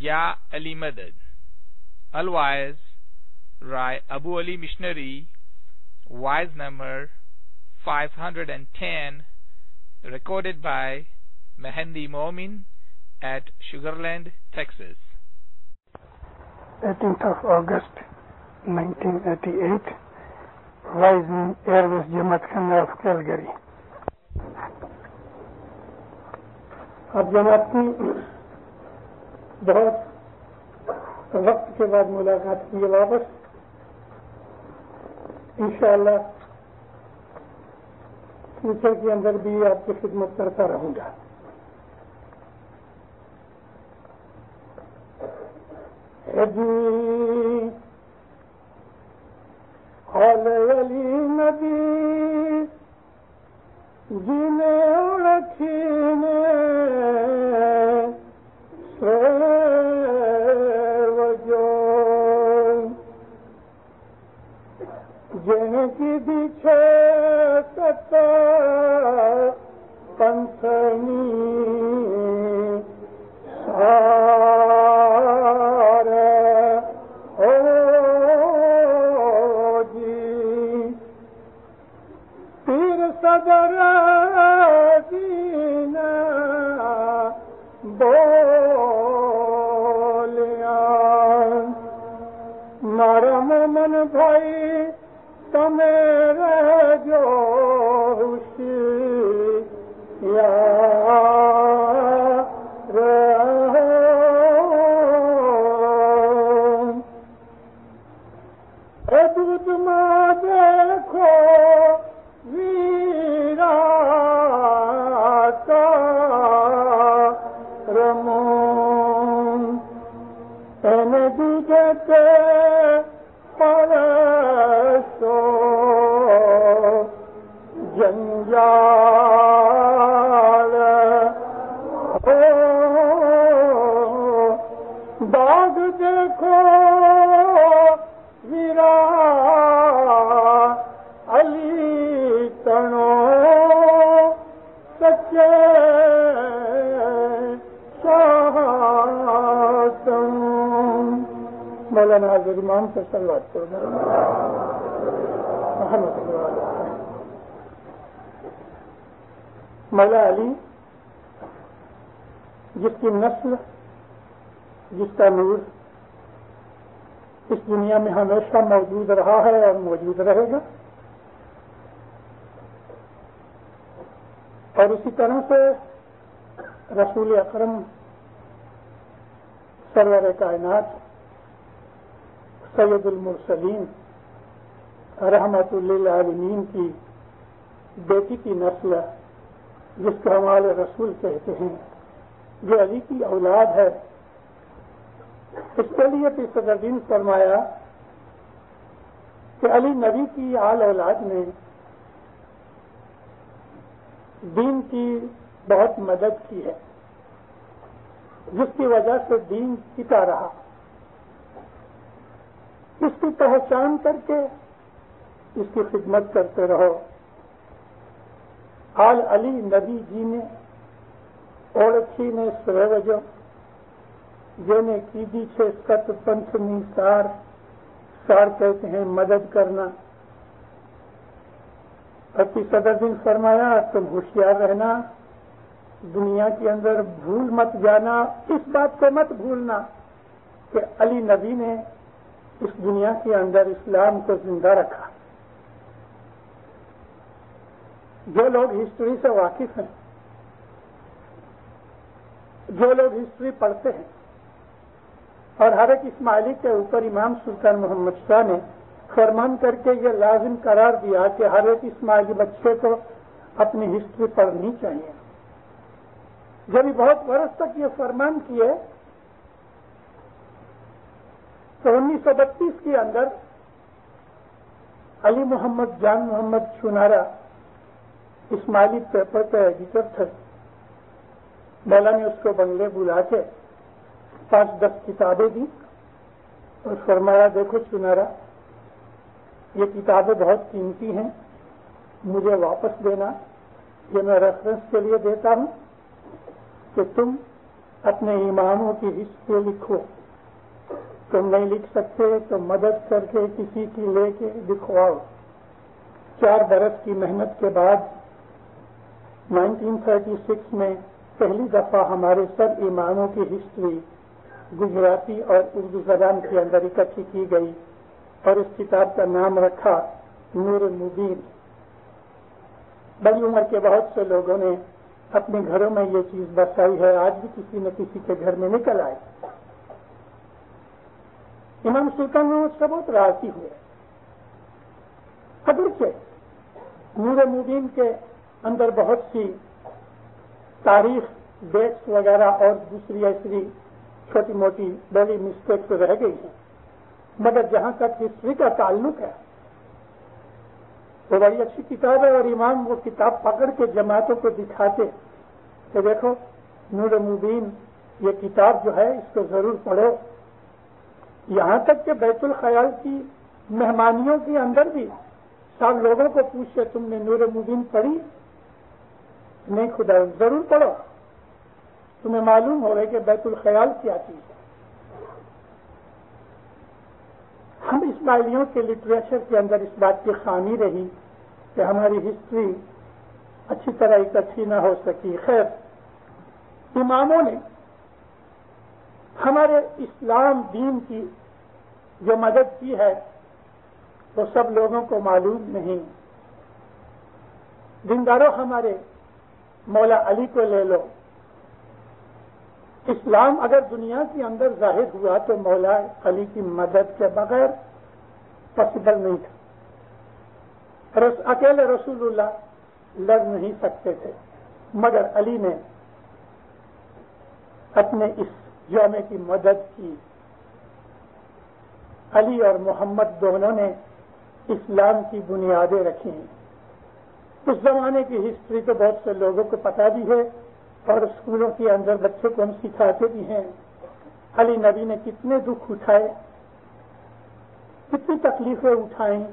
Ya Ali Madad. Otherwise, write Abu Ali Missionary, wise number 510, recorded by Mehendi Momin at Sugarland, Texas. 18th of August 1988, Rising Airways Jamaat Khana of Calgary. اب جماعت کی بہت وقت کے بعد ملاقات کی ہے واپس. انشاءاللہ فیوچر کے اندر بھی آپ کی خدمت کرتا رہوں گا. علی نبی جینے رکھینے وجو جن کی دیچھے ستا پنسنی صدر دینا بولیا نرم من بھائی تمیرے جو دودھ ماں دیکھو پرسو جنجال باغ دیکھو ویرا علی تنو سچے مولانا حضرت امام سے صلوات کرو محمد صلی اللہ علیہ وسلم. مولا علی جس کی نسل جس کا نور اس دنیا میں ہمیشہ موجود رہا ہے اور موجود رہے گا، اور اسی طرح سے رسول اکرم سرور کائنات سید المرسلین رحمت للعالمین کی بیٹی کی نسل جس کو ہمارے رسول کہتے ہیں، جو علی کی اولاد ہے. اس کے لیے بھی صدر دین فرمایا کہ علی نبی کی آل اولاد نے دین کی بہت مدد کی ہے، جس کی وجہ سے دین ٹکا رہا. اس کی پہچان کر کے اس کی خدمت کرتے رہو. آل علی نبی جی نے اوڑکھی نے سروجو جینے کیجی چھے ست پنتھنی سار کہتے ہیں مدد کرنا. اپنی صدر دن فرمایا تم ہوشیار رہنا، دنیا کے اندر بھول مت جانا، اس بات کو مت بھولنا کہ علی نبی نے اس دنیا کے اندر اسلام کو زندہ رکھا. جو لوگ ہسٹری سے واقف ہیں، جو لوگ ہسٹری پڑھتے ہیں، اور ہر ایک اسماعیلی کے اوپر امام سلطان محمد شاہ نے فرمان کر کے یہ لازم قرار دیا کہ ہر ایک اسماعیلی بچے کو اپنی ہسٹری پڑھنی چاہیے. جب بہت برس تک یہ فرمان کیے تو 1932 کے اندر علی محمد جان محمد چنارا اسماعیلی پیپر کا ایڈیٹر تھے. مولا نے اس کو بنگلے بلا کے 5-10 کتابیں دی اور فرمایا دیکھو چنارا، یہ کتابیں بہت قیمتی ہیں، مجھے واپس دینا. یہ میں ریفرنس کے لیے دیتا ہوں کہ تم اپنے اماموں کی ہسٹری لکھو. تم نہیں لکھ سکتے تو مدد کر کے کسی کی لے کے لکھواؤ. 4 برس کی محنت کے بعد 1936 میں پہلی دفعہ ہمارے سب اماموں کی ہسٹری گجراتی اور اردو زبان کے اندر اکٹھی کی گئی اور اس کتاب کا نام رکھا نور المبین. بڑی عمر کے بہت سے لوگوں نے اپنے گھروں میں یہ چیز بسائی ہے. آج بھی کسی نہ کسی کے گھر میں نکل آئے. امام سلطان محمود سے بہت راضی ہوئے. اگرچہ نور المبین کے اندر بہت سی تاریخ ڈیٹس وغیرہ اور دوسری ایسی چھوٹی موٹی بڑی مسٹیکس رہ گئی ہیں، مگر جہاں تک ہسٹری کا تعلق ہے وہ بڑی اچھی کتاب ہے. اور امام وہ کتاب پکڑ کے جماعتوں کو دکھاتے کہ دیکھو نور المبین یہ کتاب جو ہے اس کو ضرور پڑھو. یہاں تک کہ بیت الخیال کی مہمانیوں کے اندر بھی سب لوگوں کو پوچھے تم نے نور المبین پڑھی؟ نہیں خدا ضرور پڑھو، تمہیں معلوم ہو رہا ہے کہ بیت الخیال کیا چیز ہے. ہم اسماعیلیوں کے لٹریچر کے اندر اس بات کی خامی رہی کہ ہماری ہسٹری اچھی طرح اکٹھی نہ ہو سکی. خیر، اماموں نے ہمارے اسلام دین کی جو مدد کی ہے وہ سب لوگوں کو معلوم نہیں. دینداروں ہمارے مولا علی کو لے لو. اسلام اگر دنیا کے اندر ظاہر ہوا تو مولا علی کی مدد کے بغیر پاسبل نہیں تھا. اکیلے رسول اللہ لڑ نہیں سکتے تھے، مگر علی نے اپنے اس جامع کی مدد کی. علی اور محمد دونوں نے اسلام کی بنیادیں رکھی ہیں. اس زمانے کی ہسٹری تو بہت سے لوگوں کو پتہ بھی ہے اور اسکولوں کے اندر بچوں کو ہم سکھاتے بھی ہیں. علی نبی نے کتنے دکھ اٹھائے، کتنی تکلیفیں اٹھائیں،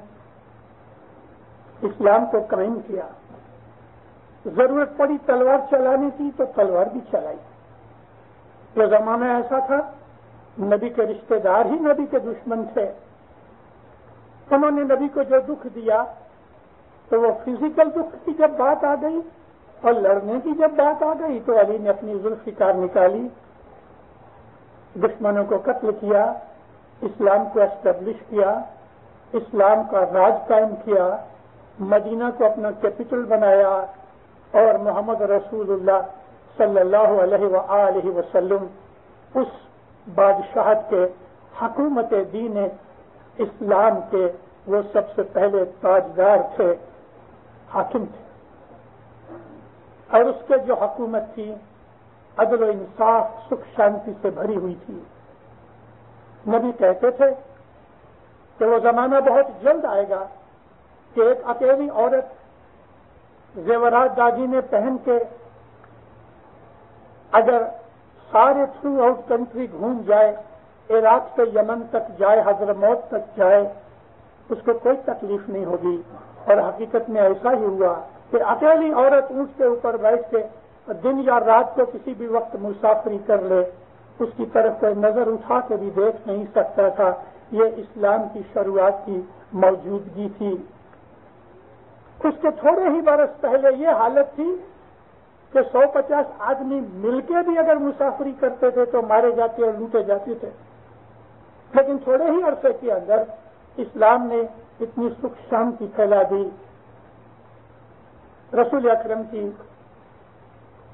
اسلام کو قائم کیا. ضرورت پڑی تلوار چلانے کی تو تلوار بھی چلائی. یہ زمانہ ایسا تھا نبی کے رشتہ دار ہی نبی کے دشمن تھے. انہوں نے نبی کو جو دکھ دیا تو وہ فزیکل دکھ کی جب بات آ گئی اور لڑنے کی جب بات آ گئی تو علی نے اپنی ذوالفقار نکالی، دشمنوں کو قتل کیا، اسلام کو اسٹیبلش کیا، اسلام کا راج قائم کیا، مدینہ کو اپنا کیپٹل بنایا اور محمد رسول اللہ صلی اللہ علیہ وآلہ وسلم اس بادشاہت کے حکومت دین اسلام کے وہ سب سے پہلے تاجدار تھے، حاکم تھے. اور اس کے جو حکومت تھی عدل و انصاف سکھ شانتی سے بھری ہوئی تھی. نبی کہتے تھے کہ وہ زمانہ بہت جلد آئے گا کہ ایک اکیلی عورت زیورات داگینے پہن کے اگر سارے تھرو آؤٹ کنٹری گھوم جائے، عراق سے یمن تک جائے، حضرموت تک جائے، اس کو کوئی تکلیف نہیں ہوگی. اور حقیقت میں ایسا ہی ہوا کہ اکیلی عورت اونٹ کے اوپر بیٹھ کے دن یا رات کو کسی بھی وقت مسافری کر لے، اس کی طرف کوئی نظر اٹھا کے بھی دیکھ نہیں سکتا تھا. یہ اسلام کی شروعات کی موجودگی تھی. اس کے تھوڑے ہی برس پہلے یہ حالت تھی کہ 150 آدمی مل کے بھی اگر مسافری کرتے تھے تو مارے جاتے اور لوٹے جاتے تھے. لیکن تھوڑے ہی عرصے کے اندر اسلام نے اتنی سکھ شانتی پھیلا دی. رسول اکرم کی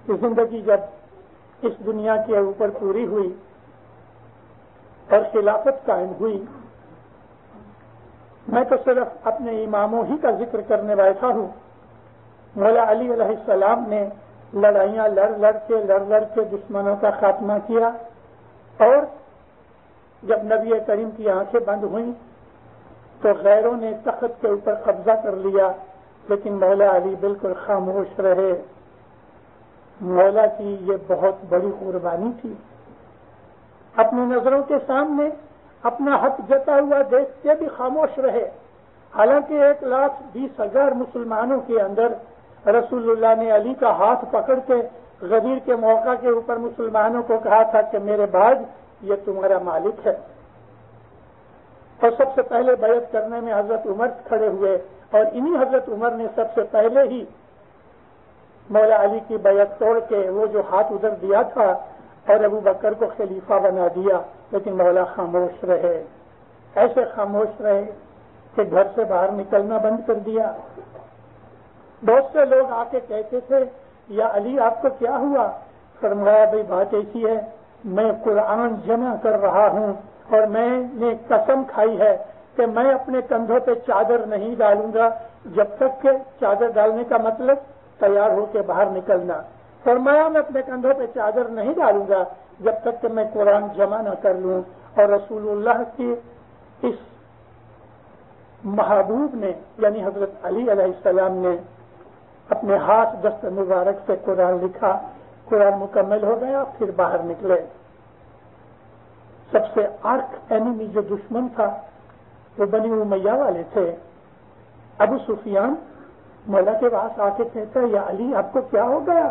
زندگی جب اس دنیا کے اوپر پوری ہوئی اور خلافت قائم ہوئی، میں تو صرف اپنے اماموں ہی کا ذکر کرنے بیٹھا ہوں. مولا علی علیہ السلام نے لڑائیاں لڑ لڑ کے دشمنوں کا خاتمہ کیا، اور جب نبی کریم کی آنکھیں بند ہوئیں تو غیروں نے تخت کے اوپر قبضہ کر لیا، لیکن مولا علی بالکل خاموش رہے. مولا کی یہ بہت بڑی قربانی تھی. اپنی نظروں کے سامنے اپنا حق جتا ہوا دیکھ کے بھی خاموش رہے. حالانکہ 1,20,000 مسلمانوں کے اندر رسول اللہ نے علی کا ہاتھ پکڑ کے غدیر کے موقع کے اوپر مسلمانوں کو کہا تھا کہ میرے بعد یہ تمہارا مالک ہے، اور سب سے پہلے بیعت کرنے میں حضرت عمر کھڑے ہوئے، اور انہی حضرت عمر نے سب سے پہلے ہی مولا علی کی بیعت توڑ کے وہ جو ہاتھ ادھر دیا تھا اور ابو بکر کو خلیفہ بنا دیا، لیکن مولا خاموش رہے، ایسے خاموش رہے کہ گھر سے باہر نکلنا بند کر دیا۔ بہت سے لوگ آ کے کہتے تھے یا علی آپ کو کیا ہوا؟ فرمایا بھائی بات ایسی ہے، میں قرآن جمع کر رہا ہوں اور میں نے قسم کھائی ہے کہ میں اپنے کندھوں پہ چادر نہیں ڈالوں گا جب تک کہ چادر ڈالنے کا مطلب تیار ہو کے باہر نکلنا۔ فرمایا میں اپنے کندھوں پہ چادر نہیں ڈالوں گا جب تک کہ میں قرآن جمع نہ کر لوں۔ اور رسول اللہ کی اس محبوب نے یعنی حضرت علی علیہ السلام نے اپنے ہاتھ دست مبارک سے قرآن لکھا، قرآن مکمل ہو گیا، پھر باہر نکلے۔ سب سے آرک اینیمی جو دشمن تھا وہ بنی امیہ والے تھے۔ ابو سفیان مولا کے پاس آ کے کہتا ہے یا علی آپ کو کیا ہو گیا؟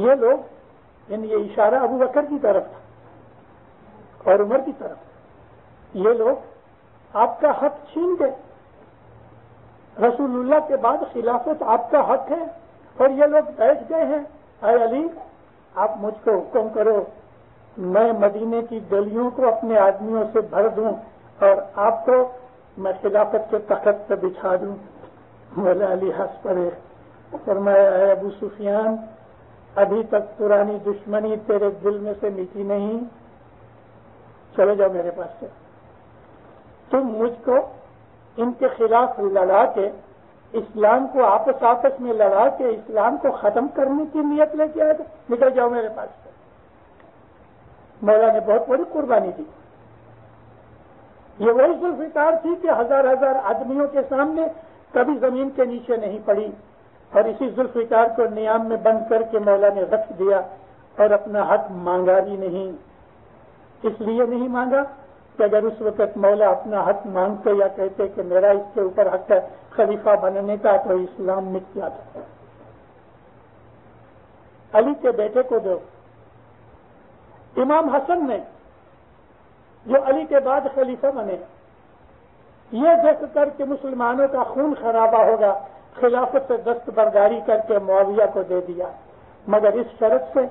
یہ لوگ یعنی یہ اشارہ ابو بکر کی طرف تھا اور عمر کی طرف، یہ لوگ آپ کا حق چھین گئے، رسول اللہ کے بعد خلافت آپ کا حق ہے اور یہ لوگ بیٹھ گئے ہیں۔ اے علی آپ مجھ کو حکم کرو، میں مدینے کی گلیوں کو اپنے آدمیوں سے بھر دوں اور آپ کو میں خلافت کے تخت پہ بچھا دوں۔ مولا علی ہنس پڑے، فرمایا اے ابو سفیان ابھی تک پرانی دشمنی تیرے دل میں سے مٹی نہیں، چلے جاؤ میرے پاس سے۔ تم مجھ کو ان کے خلاف لڑا کے اسلام کو آپس میں لڑا کے اسلام کو ختم کرنے کی نیت لے کے آئے تھے، نکل جاؤ میرے پاس سے۔ مولا نے بہت بڑی قربانی دی۔ یہ وہی ذوالفقار تھی کہ ہزار ہزار آدمیوں کے سامنے کبھی زمین کے نیچے نہیں پڑی، اور اسی ذوالفقار کو نیام میں بند کر کے مولا نے رکھ دیا اور اپنا حق مانگا بھی نہیں۔ اس لیے نہیں مانگا کہ اگر اس وقت مولا اپنا حق مانگتے یا کہتے کہ میرا اس کے اوپر حق ہے خلیفہ بننے کا تو اسلام مٹ جاتا۔ علی کے بیٹے کو دو۔ امام حسن نے جو علی کے بعد خلیفہ بنے، یہ دیکھ کر کے مسلمانوں کا خون خرابہ ہوگا، خلافت سے دستبرداری کر کے معاویہ کو دے دیا، مگر اس شرط سے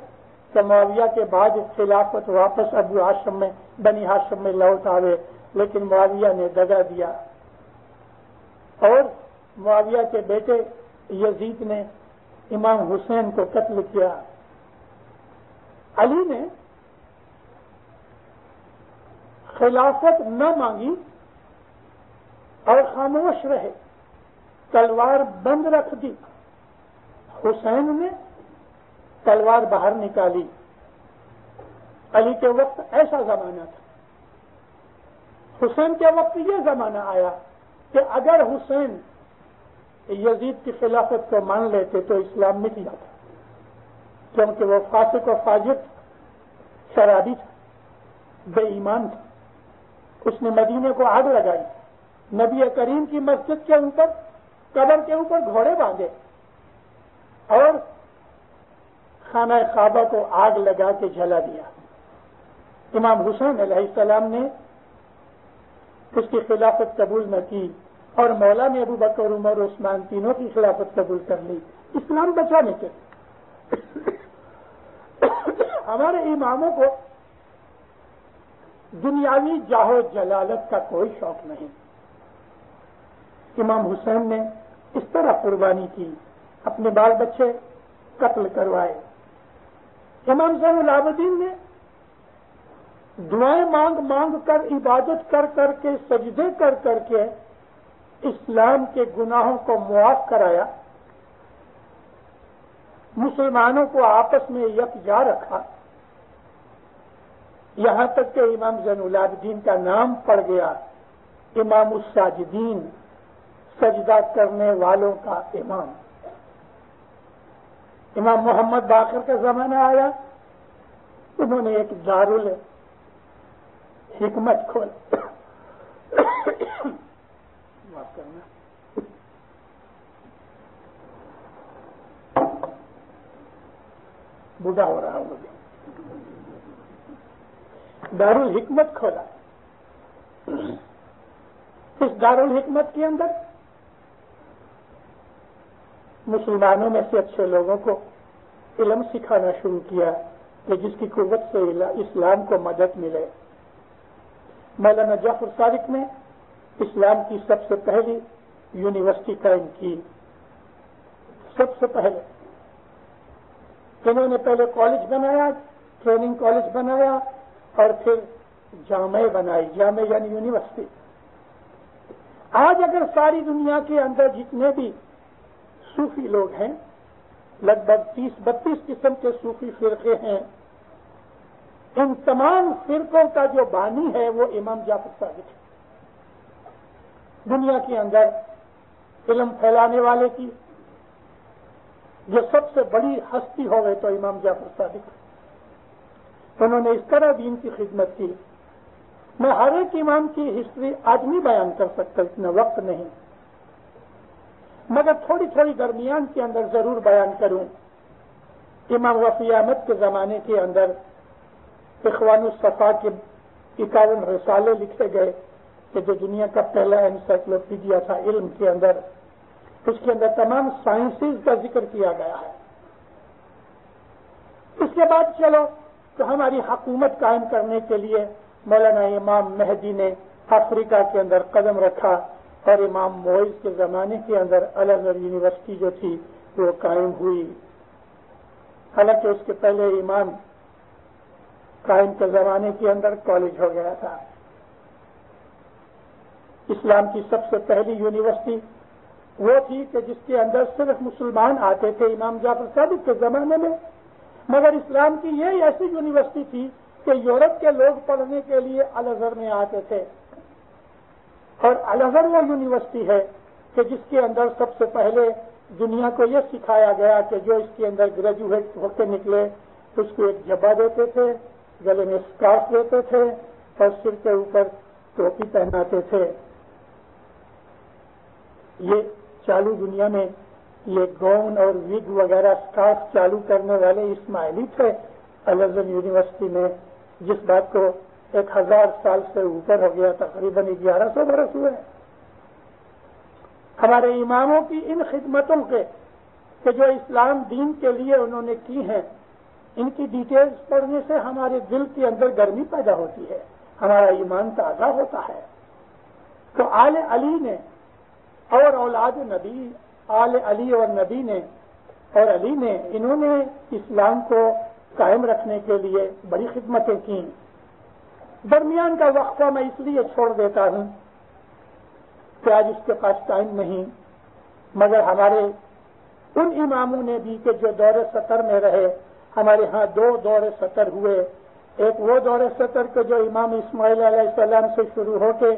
کہ معاویہ کے بعد خلافت واپس ابو ہاشم میں بنی ہاشم میں لوٹ آوے، لیکن معاویہ نے دگا دیا اور معاویہ کے بیٹے یزید نے امام حسین کو قتل کیا۔ علی نے خلافت نہ مانگی اور خاموش رہے، تلوار بند رکھ دی۔ حسین نے تلوار باہر نکالی۔ علی کے وقت ایسا زمانہ تھا، حسین کے وقت یہ زمانہ آیا کہ اگر حسین یزید کی خلافت کو مان لیتے تو اسلام مٹ جاتا، کیونکہ وہ فاسق و فاجر تھا، شرابی تھا، بے ایمان تھا۔ اس نے مدینے کو آگ لگائی، نبی کریم کی مسجد کے اوپر قبر کے اوپر گھوڑے باندھے اور خانہ کعبہ کو آگ لگا کے جلا دیا۔ امام حسین علیہ السلام نے اس کی خلافت قبول نہ کی اور مولا نے ابو بکر عمر عثمان تینوں کی خلافت قبول کر لی اسلام بچانے کے۔ ہمارے اماموں کو دنیاوی جاہ و جلالت کا کوئی شوق نہیں۔ امام حسین نے اس طرح قربانی کی، اپنے بال بچے قتل کروائے۔ امام زین العابدین نے دعائیں مانگ مانگ کر، عبادت کر کر کے، سجدے کر کر کے اسلام کے گناہوں کو معاف کرایا، مسلمانوں کو آپس میں یکجا رکھا، یہاں تک کہ امام زین العابدین کا نام پڑ گیا امام الساجدین، سجدہ کرنے والوں کا امام۔ امام محمد باقر کا زمانہ آیا، انہوں نے ایک دارل حکمت کھول معاف کرنا بوڑھا ہو رہا ہوں ابھی. دارالحکمت کھولا. اس دارالحکمت کے اندر مسلمانوں میں سے اچھے لوگوں کو علم سکھانا شروع کیا کہ جس کی قوت سے اسلام کو مدد ملے. مولانا جعفر صادق نے اسلام کی سب سے پہلی یونیورسٹی قائم کی. سب سے پہلے انہوں نے پہلے کالج بنایا, ٹریننگ کالج بنایا, اور پھر جامع بنائی. جامع یعنی یونیورسٹی. آج اگر ساری دنیا کے اندر جتنے بھی صوفی لوگ ہیں, لگ بھگ 30-32 قسم کے صوفی فرقے ہیں, ان تمام فرقوں کا جو بانی ہے وہ امام جعفر صادق ہے. دنیا کے اندر علم پھیلانے والے کی جو سب سے بڑی ہستی ہو گئے تو امام جعفر صادق. انہوں نے اس طرح دین کی خدمت کی. میں ہر ایک امام کی ہسٹری آج نہیں بیان کر سکتا, اتنا وقت نہیں, مگر تھوڑی تھوڑی درمیان کے اندر ضرور بیان کروں. امام وفی احمد کے زمانے کے اندر اخوان الصفا کے 51 رسالے لکھے گئے کہ جو دنیا کا پہلا انسائکلوپیڈیا تھا علم کے اندر. اس کے اندر تمام سائنسز کا ذکر کیا گیا ہے. اس کے بعد چلو تو ہماری حکومت قائم کرنے کے لیے مولانا امام مہدی نے افریقہ کے اندر قدم رکھا, اور امام موئز کے زمانے کے اندر الازہر یونیورسٹی جو تھی وہ قائم ہوئی. حالانکہ اس کے پہلے امام قائم کے زمانے کے اندر کالج ہو گیا تھا. اسلام کی سب سے پہلی یونیورسٹی وہ تھی کہ جس کے اندر صرف مسلمان آتے تھے امام جعفر صادق کے زمانے میں. مگر اسلام کی یہ ایسی یونیورسٹی تھی کہ یورپ کے لوگ پڑھنے کے لیے الازہر میں آتے تھے. اور الازہر وہ یونیورسٹی ہے کہ جس کے اندر سب سے پہلے دنیا کو یہ سکھایا گیا کہ جو اس کے اندر گریجویٹ ہو کے نکلے اس کو ایک جبہ دیتے تھے, گلے میں اسکارف دیتے تھے, اور سر کے اوپر ٹوپی پہناتے تھے. یہ چالو دنیا میں یہ گاؤن اور وگ وغیرہ اسکارف چالو کرنے والے اسماعیلی تھے الازہر یونیورسٹی میں, جس بات کو 1000 سال سے اوپر ہو گیا, تقریباً 1100 برس ہوئے. ہمارے اماموں کی ان خدمتوں کے کہ جو اسلام دین کے لیے انہوں نے کی ہیں, ان کی ڈیٹیلز پڑھنے سے ہمارے دل کے اندر گرمی پیدا ہوتی ہے, ہمارا ایمان تازہ ہوتا ہے. تو آل علی نے اور اولاد نبی, آل علی اور نبی نے اور علی نے, انہوں نے اسلام کو قائم رکھنے کے لیے بڑی خدمتیں کی. درمیان کا وقفہ میں اس لیے چھوڑ دیتا ہوں کہ آج اس کے پاس ٹائم نہیں, مگر ہمارے ان اماموں نے بھی کہ جو دور سطر میں رہے. ہمارے ہاں 2 دور سطر ہوئے. ایک وہ دور سطر کہ جو امام اسماعیل علیہ السلام سے شروع ہو کے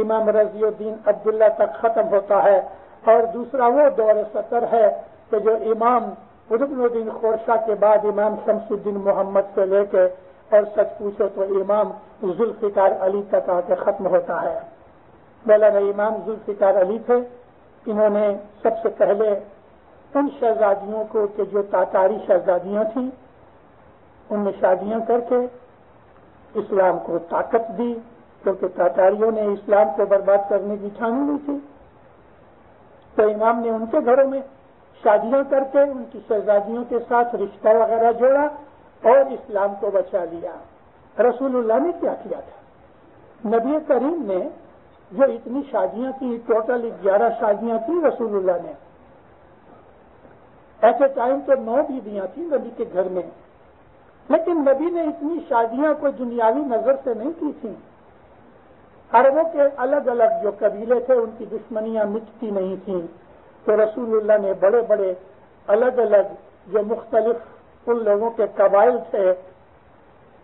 امام رضی الدین عبداللہ تک ختم ہوتا ہے, اور دوسرا وہ دور سطر ہے کہ جو امام رکن الدین خورشہ کے بعد امام شمس الدین محمد سے لے کے اور سچ پوچھو تو امام ذوالفقار علی تک آ کے ختم ہوتا ہے. مولانا امام ذوالفقار علی تھے. انہوں نے سب سے پہلے ان شہزادیوں کو کہ جو تاتاری شہزادیاں تھیں ان میں شادیاں کر کے اسلام کو طاقت دی, کیونکہ تاتاریوں نے اسلام کو برباد کرنے کی ٹھانی لی تھی. تو امام نے ان کے گھروں میں شادیاں کر کے ان کی شہزادیوں کے ساتھ رشتہ وغیرہ جوڑا اور اسلام کو بچا لیا. رسول اللہ نے کیا کیا تھا؟ نبی کریم نے جو اتنی شادیاں کی, ٹوٹل 11 شادیاں کی رسول اللہ نے. ایسے ٹائم تو 9 بیویاں تھیں نبی کے گھر میں, لیکن نبی نے اتنی شادیاں کوئی دنیاوی نظر سے نہیں کی تھیں. عربوں کے الگ الگ جو قبیلے تھے ان کی دشمنیاں مٹتی نہیں تھیں, تو رسول اللہ نے بڑے بڑے الگ الگ جو مختلف ان لوگوں کے قبائل تھے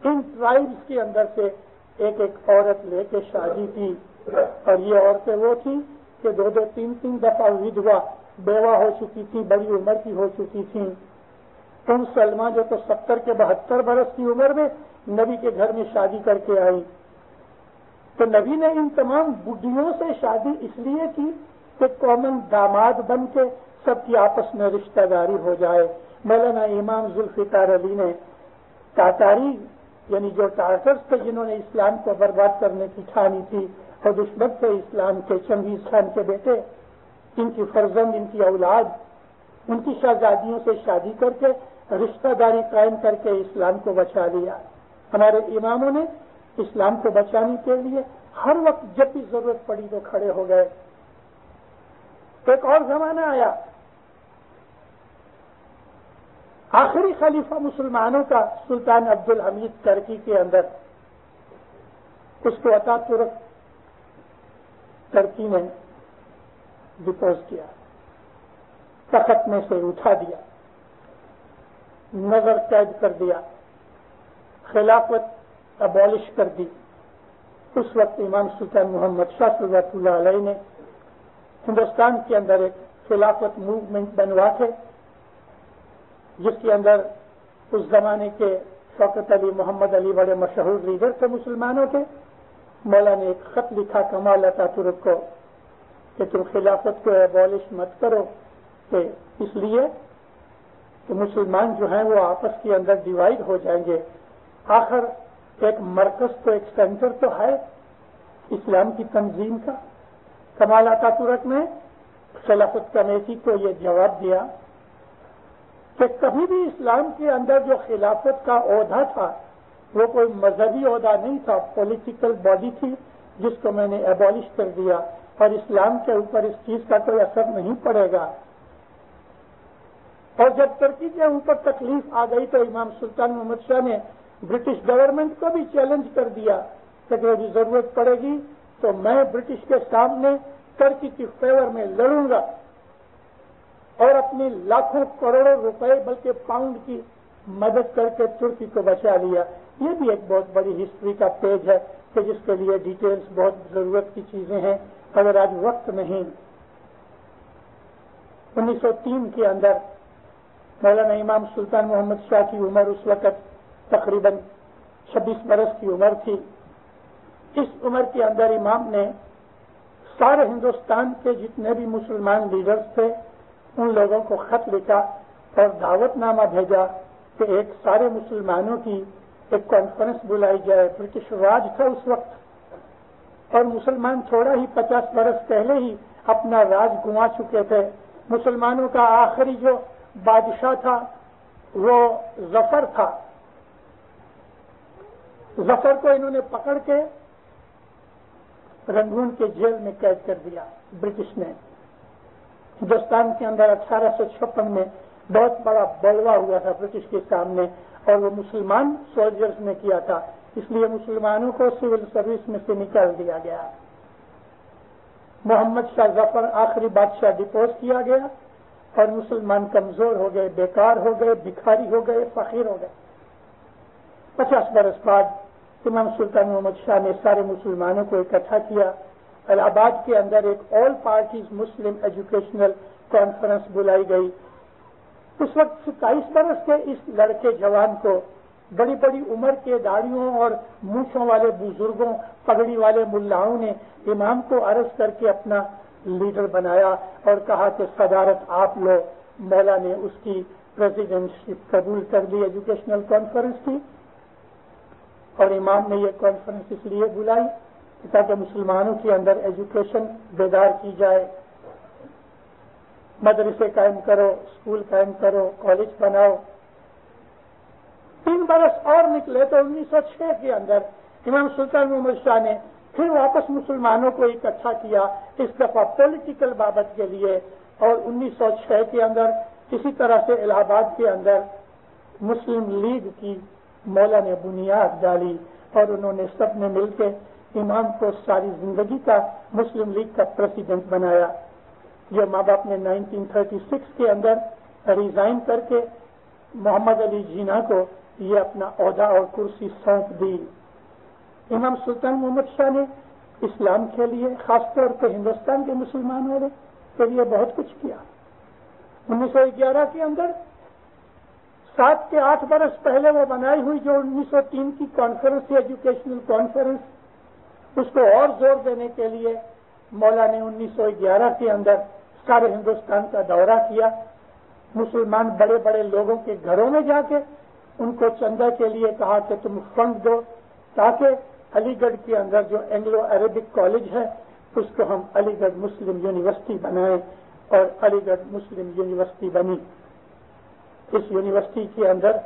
ان ٹرائبس کے اندر سے ایک ایک عورت لے کے شادی کی. اور یہ عورتیں وہ تھیں کہ 2-2, 3-3 دفعہ ودوا بیوہ ہو چکی تھی, بڑی عمر کی ہو چکی تھیں. سلمہ جو تو 70 کے 72 برس کی عمر میں نبی کے گھر میں شادی کر کے آئی. تو نبی نے ان تمام بڈھیوں سے شادی اس لیے کی کہ کامن داماد بن کے سب کی آپس میں رشتہ داری ہو جائے. مولانا امام ذوالفقار علی نے تاتاری یعنی جو ٹارٹرز تھے جنہوں نے اسلام کو برباد کرنے کی ٹھانی تھی اور دشمن تھے اسلام کے چنگیز خان کے بیٹے، ان کی فرزند، ان کی اولاد، ان کی شہزادیوں سے شادی کر کے رشتہ داری قائم کر کے اسلام کو بچا لیا۔ ہمارے اماموں نے اسلام کو بچانے کے لیے ہر وقت جب بھی ضرورت پڑی تو کھڑے ہو گئے۔ ایک اور زمانہ آیا، آخری خلیفہ مسلمانوں کا سلطان عبدالحمید ترکی کے اندر، اس کو عطا ترک ترکی نے ڈپوز کیا، تخت میں سے اٹھا دیا، نظر قید کر دیا، خلافت ابالش کر دی۔ اس وقت امام سلطان محمد شاہ صلوات اللہ علیہ نے ہندوستان کے اندر ایک خلافت موومنٹ بنوا کے، جس کے اندر اس زمانے کے شوکت علی، محمد علی بڑے مشہور لیڈر تھے مسلمانوں کے۔ مولا نے ایک خط لکھا کمال عطا ترک کو کہ تم خلافت کو ابالش مت کرو، کہ اس لیے کہ مسلمان جو ہیں وہ آپس کے اندر ڈیوائڈ ہو جائیں گے۔ آخر ایک مرکز تو، ایک سینٹر تو ہے اسلام کی تنظیم کا۔ کمال عطا ترک نے خلافت کمیٹی کو یہ جواب دیا کہ کبھی بھی اسلام کے اندر جو خلافت کا عہدہ تھا وہ کوئی مذہبی عہدہ نہیں تھا، پولیٹیکل باڈی تھی جس کو میں نے ابالش کر دیا، اور اسلام کے اوپر اس چیز کا کوئی اثر نہیں پڑے گا۔ اور جب ترکی کے اوپر تکلیف آ گئی تو امام سلطان محمد شاہ نے برٹش گورنمنٹ کو بھی چیلنج کر دیا کہ اگر ضرورت پڑے گی تو میں برٹش کے سامنے ترکی کی فیور میں لڑوں گا، اور اپنی لاکھوں کروڑوں روپے بلکہ پاؤنڈ کی مدد کر کے ترکی کو بچا لیا۔ یہ بھی ایک بہت بڑی ہسٹری کا پیج ہے کہ جس کے لیے ڈیٹیلز بہت ضرورت کی چیزیں ہیں، اگر آج وقت نہیں۔ 1903 کے اندر مولانا امام سلطان محمد شاہ کی عمر اس وقت تقریباً 26 برس کی عمر تھی۔ اس عمر کے اندر امام نے سارے ہندوستان کے جتنے بھی مسلمان لیڈرز تھے ان لوگوں کو خط لکھا اور دعوت نامہ بھیجا کہ ایک سارے مسلمانوں کی ایک کانفرنس بلائی جائے۔ برٹش راج تھا اس وقت، اور مسلمان تھوڑا ہی 50 برس پہلے ہی اپنا راج گنوا چکے تھے۔ مسلمانوں کا آخری جو بادشاہ تھا وہ ظفر تھا۔ ظفر کو انہوں نے پکڑ کے رنگون کے جیل میں قید کر دیا برٹش نے۔ ہندوستان کے اندر 1856 میں بہت بڑا بلوا ہوا تھا برٹش کے سامنے، اور وہ مسلمان سولجرز نے کیا تھا، اس لیے مسلمانوں کو سول سروس میں سے نکال دیا گیا۔ محمد شاہ ظفر آخری بادشاہ ڈپوز کیا گیا، اور مسلمان کمزور ہو گئے، بیکار ہو گئے، بھکاری ہو گئے، فقیر ہو گئے۔ 50 برس بعد امام سلطان محمد شاہ نے سارے مسلمانوں کو اکٹھا کیا۔ الہ آباد کے اندر ایک آل پارٹیز مسلم ایجوکیشنل کانفرنس بلائی گئی۔ اس وقت 27 برس کے اس لڑکے جوان کو بڑی بڑی عمر کے داڑھیوں اور مونچھوں والے بزرگوں، پگڑی والے ملاؤں نے امام کو عرض کر کے اپنا لیڈر بنایا اور کہا کہ صدارت آپ لو۔ مولا نے اس کی پریزیڈنٹشپ قبول کر لی ایجوکیشنل کانفرنس کی، اور امام نے یہ کانفرنس اس لیے بلائی تاکہ مسلمانوں کے اندر ایجوکیشن بیدار کی جائے۔ مدرسے قائم کرو، اسکول قائم کرو، کالج بناؤ۔ 3 برس اور نکلے تو 1906 کے اندر امام سلطان محمد شاہ نے پھر واپس مسلمانوں کو اکٹھا کیا، اس دفعہ پولیٹیکل بابت کے لیے، اور 1906 کے اندر اسی طرح سے الہ آباد کے اندر مسلم لیگ کی مولا نے بنیاد ڈالی، اور انہوں نے سب نے مل کے امام کو ساری زندگی کا مسلم لیگ کا پریزیڈنٹ بنایا۔ جو ماں باپ نے 1936 کے اندر ریزائن کر کے محمد علی جینا کو یہ اپنا عہدہ اور کرسی سونپ دی۔ امام سلطان محمد شاہ نے اسلام کے لیے، خاص طور پہ ہندوستان کے مسلمانوں کے لیے بہت کچھ کیا۔ 1911 کے اندر 7 کے 8 برس پہلے وہ بنائی ہوئی جو 1903 کی کانفرنس تھی، ایجوکیشنل کانفرنس، اس کو اور زور دینے کے لیے مولا نے 1911 کے اندر سارے ہندوستان کا دورہ کیا۔ مسلمان بڑے بڑے لوگوں کے گھروں میں جا کے ان کو چندہ کے لیے کہا کہ تم فنڈ دو تاکہ علی گڑھ کے اندر جو اینگلو عربک کالج ہے اس کو ہم علی گڑھ مسلم یونیورسٹی بنائیں، اور علی گڑھ مسلم یونیورسٹی بنی۔ اس یونیورسٹی کے اندر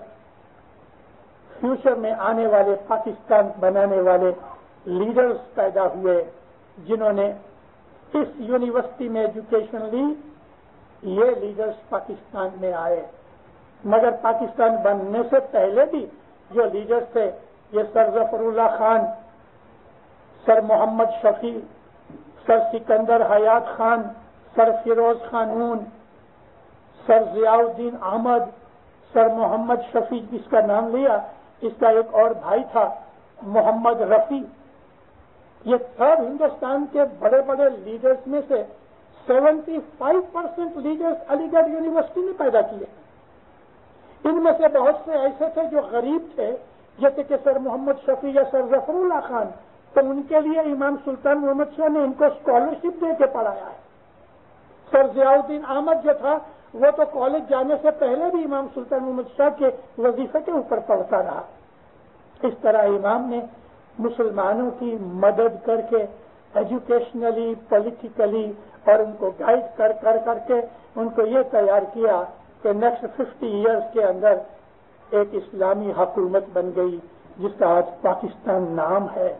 فیوچر میں آنے والے پاکستان بنانے والے لیڈرز پیدا ہوئے جنہوں نے اس یونیورسٹی میں ایجوکیشن لی۔ یہ لیڈرز پاکستان میں آئے، مگر پاکستان بننے سے پہلے بھی جو لیڈرز تھے، یہ سر ظفر اللہ خان، سر محمد شفیع، سر سکندر حیات خان، سر فیروز خانون، سر ضیاء الدین احمد، سر محمد شفیع جس کا نام لیا، اس کا ایک اور بھائی تھا محمد رفیع۔ یہ سب ہندوستان کے بڑے بڑے لیڈرز میں سے 75% لیڈرز علی گڑھ یونیورسٹی نے پیدا کیے۔ ان میں سے بہت سے ایسے تھے جو غریب تھے، جیسے کہ سر محمد شفیع یا سر ظفر اللہ خان، تو ان کے لیے امام سلطان محمد شاہ نے ان کو اسکالرشپ دے کے پڑھایا ہے۔ سر ضیاء الدین احمد جو تھا وہ تو کالج جانے سے پہلے بھی امام سلطان محمد شاہ کے وظیفے کے اوپر پڑھتا رہا۔ اس طرح امام نے مسلمانوں کی مدد کر کے ایجوکیشنلی، پولیٹیکلی اور ان کو گائیڈ کر کے ان کو یہ تیار کیا کہ نیکسٹ 50 ایئرز کے اندر ایک اسلامی حکومت بن گئی جس کا آج پاکستان نام ہے۔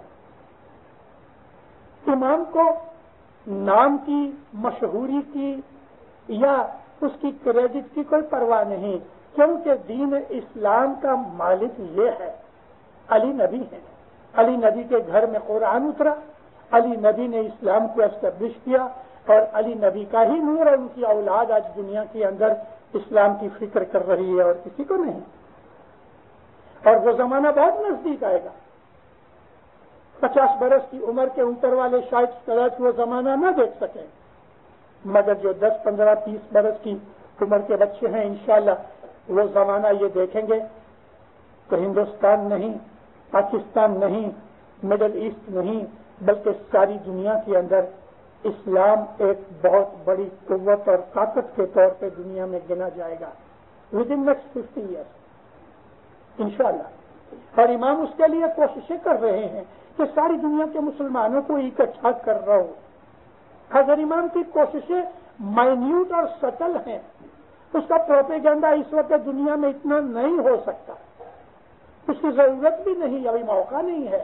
امام کو نام کی، مشہوری کی یا اس کی کریڈٹ کی کوئی پرواہ نہیں، کیونکہ دین اسلام کا مالک یہ ہے، علی نبی ہے۔ علی نبی کے گھر میں قرآن اترا، علی نبی نے اسلام کو اسٹیبلش کیا، اور علی نبی کا ہی نور ہے، ان کی اولاد آج دنیا کے اندر اسلام کی فکر کر رہی ہے اور کسی کو نہیں۔ اور وہ زمانہ بہت نزدیک آئے گا۔ 50 برس کی عمر کے اوپر والے شاید وہ زمانہ نہ دیکھ سکیں، مگر جو 10، 15، 30 برس کی عمر کے بچے ہیں انشاءاللہ وہ زمانہ یہ دیکھیں گے تو ہندوستان نہیں، پاکستان نہیں، مڈل ایسٹ نہیں، بلکہ ساری دنیا کے اندر اسلام ایک بہت بڑی قوت اور طاقت کے طور پہ دنیا میں گنا جائے گا ود ان نیکسٹ 50 ایئرس انشاءاللہ۔ اور امام اس کے لیے کوششیں کر رہے ہیں کہ ساری دنیا کے مسلمانوں کو اکٹھا کر رہا ہو۔ حضرت امام کی کوششیں مائنیوٹ اور سٹل ہیں، اس کا پروپیگنڈا اس وقت دنیا میں اتنا نہیں ہو سکتا، اس کی ضرورت بھی نہیں، ابھی موقع نہیں ہے،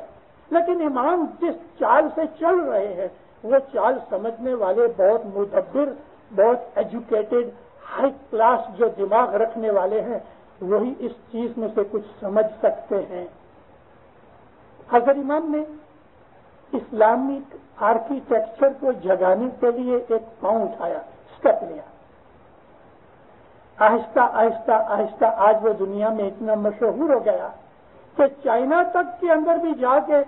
لیکن امام جس چال سے چل رہے ہیں وہ چال سمجھنے والے بہت مدبر، بہت ایجوکیٹڈ، ہائی کلاس جو دماغ رکھنے والے ہیں وہی اس چیز میں سے کچھ سمجھ سکتے ہیں۔ حضرت امام نے اسلامک آرکیٹیکچر کو جگانے کے لیے ایک پاؤں اٹھایا، اسٹیپ لیا۔ آہستہ آہستہ آہستہ آج وہ دنیا میں اتنا مشہور ہو گیا کہ چائنا تک کے اندر بھی جا کے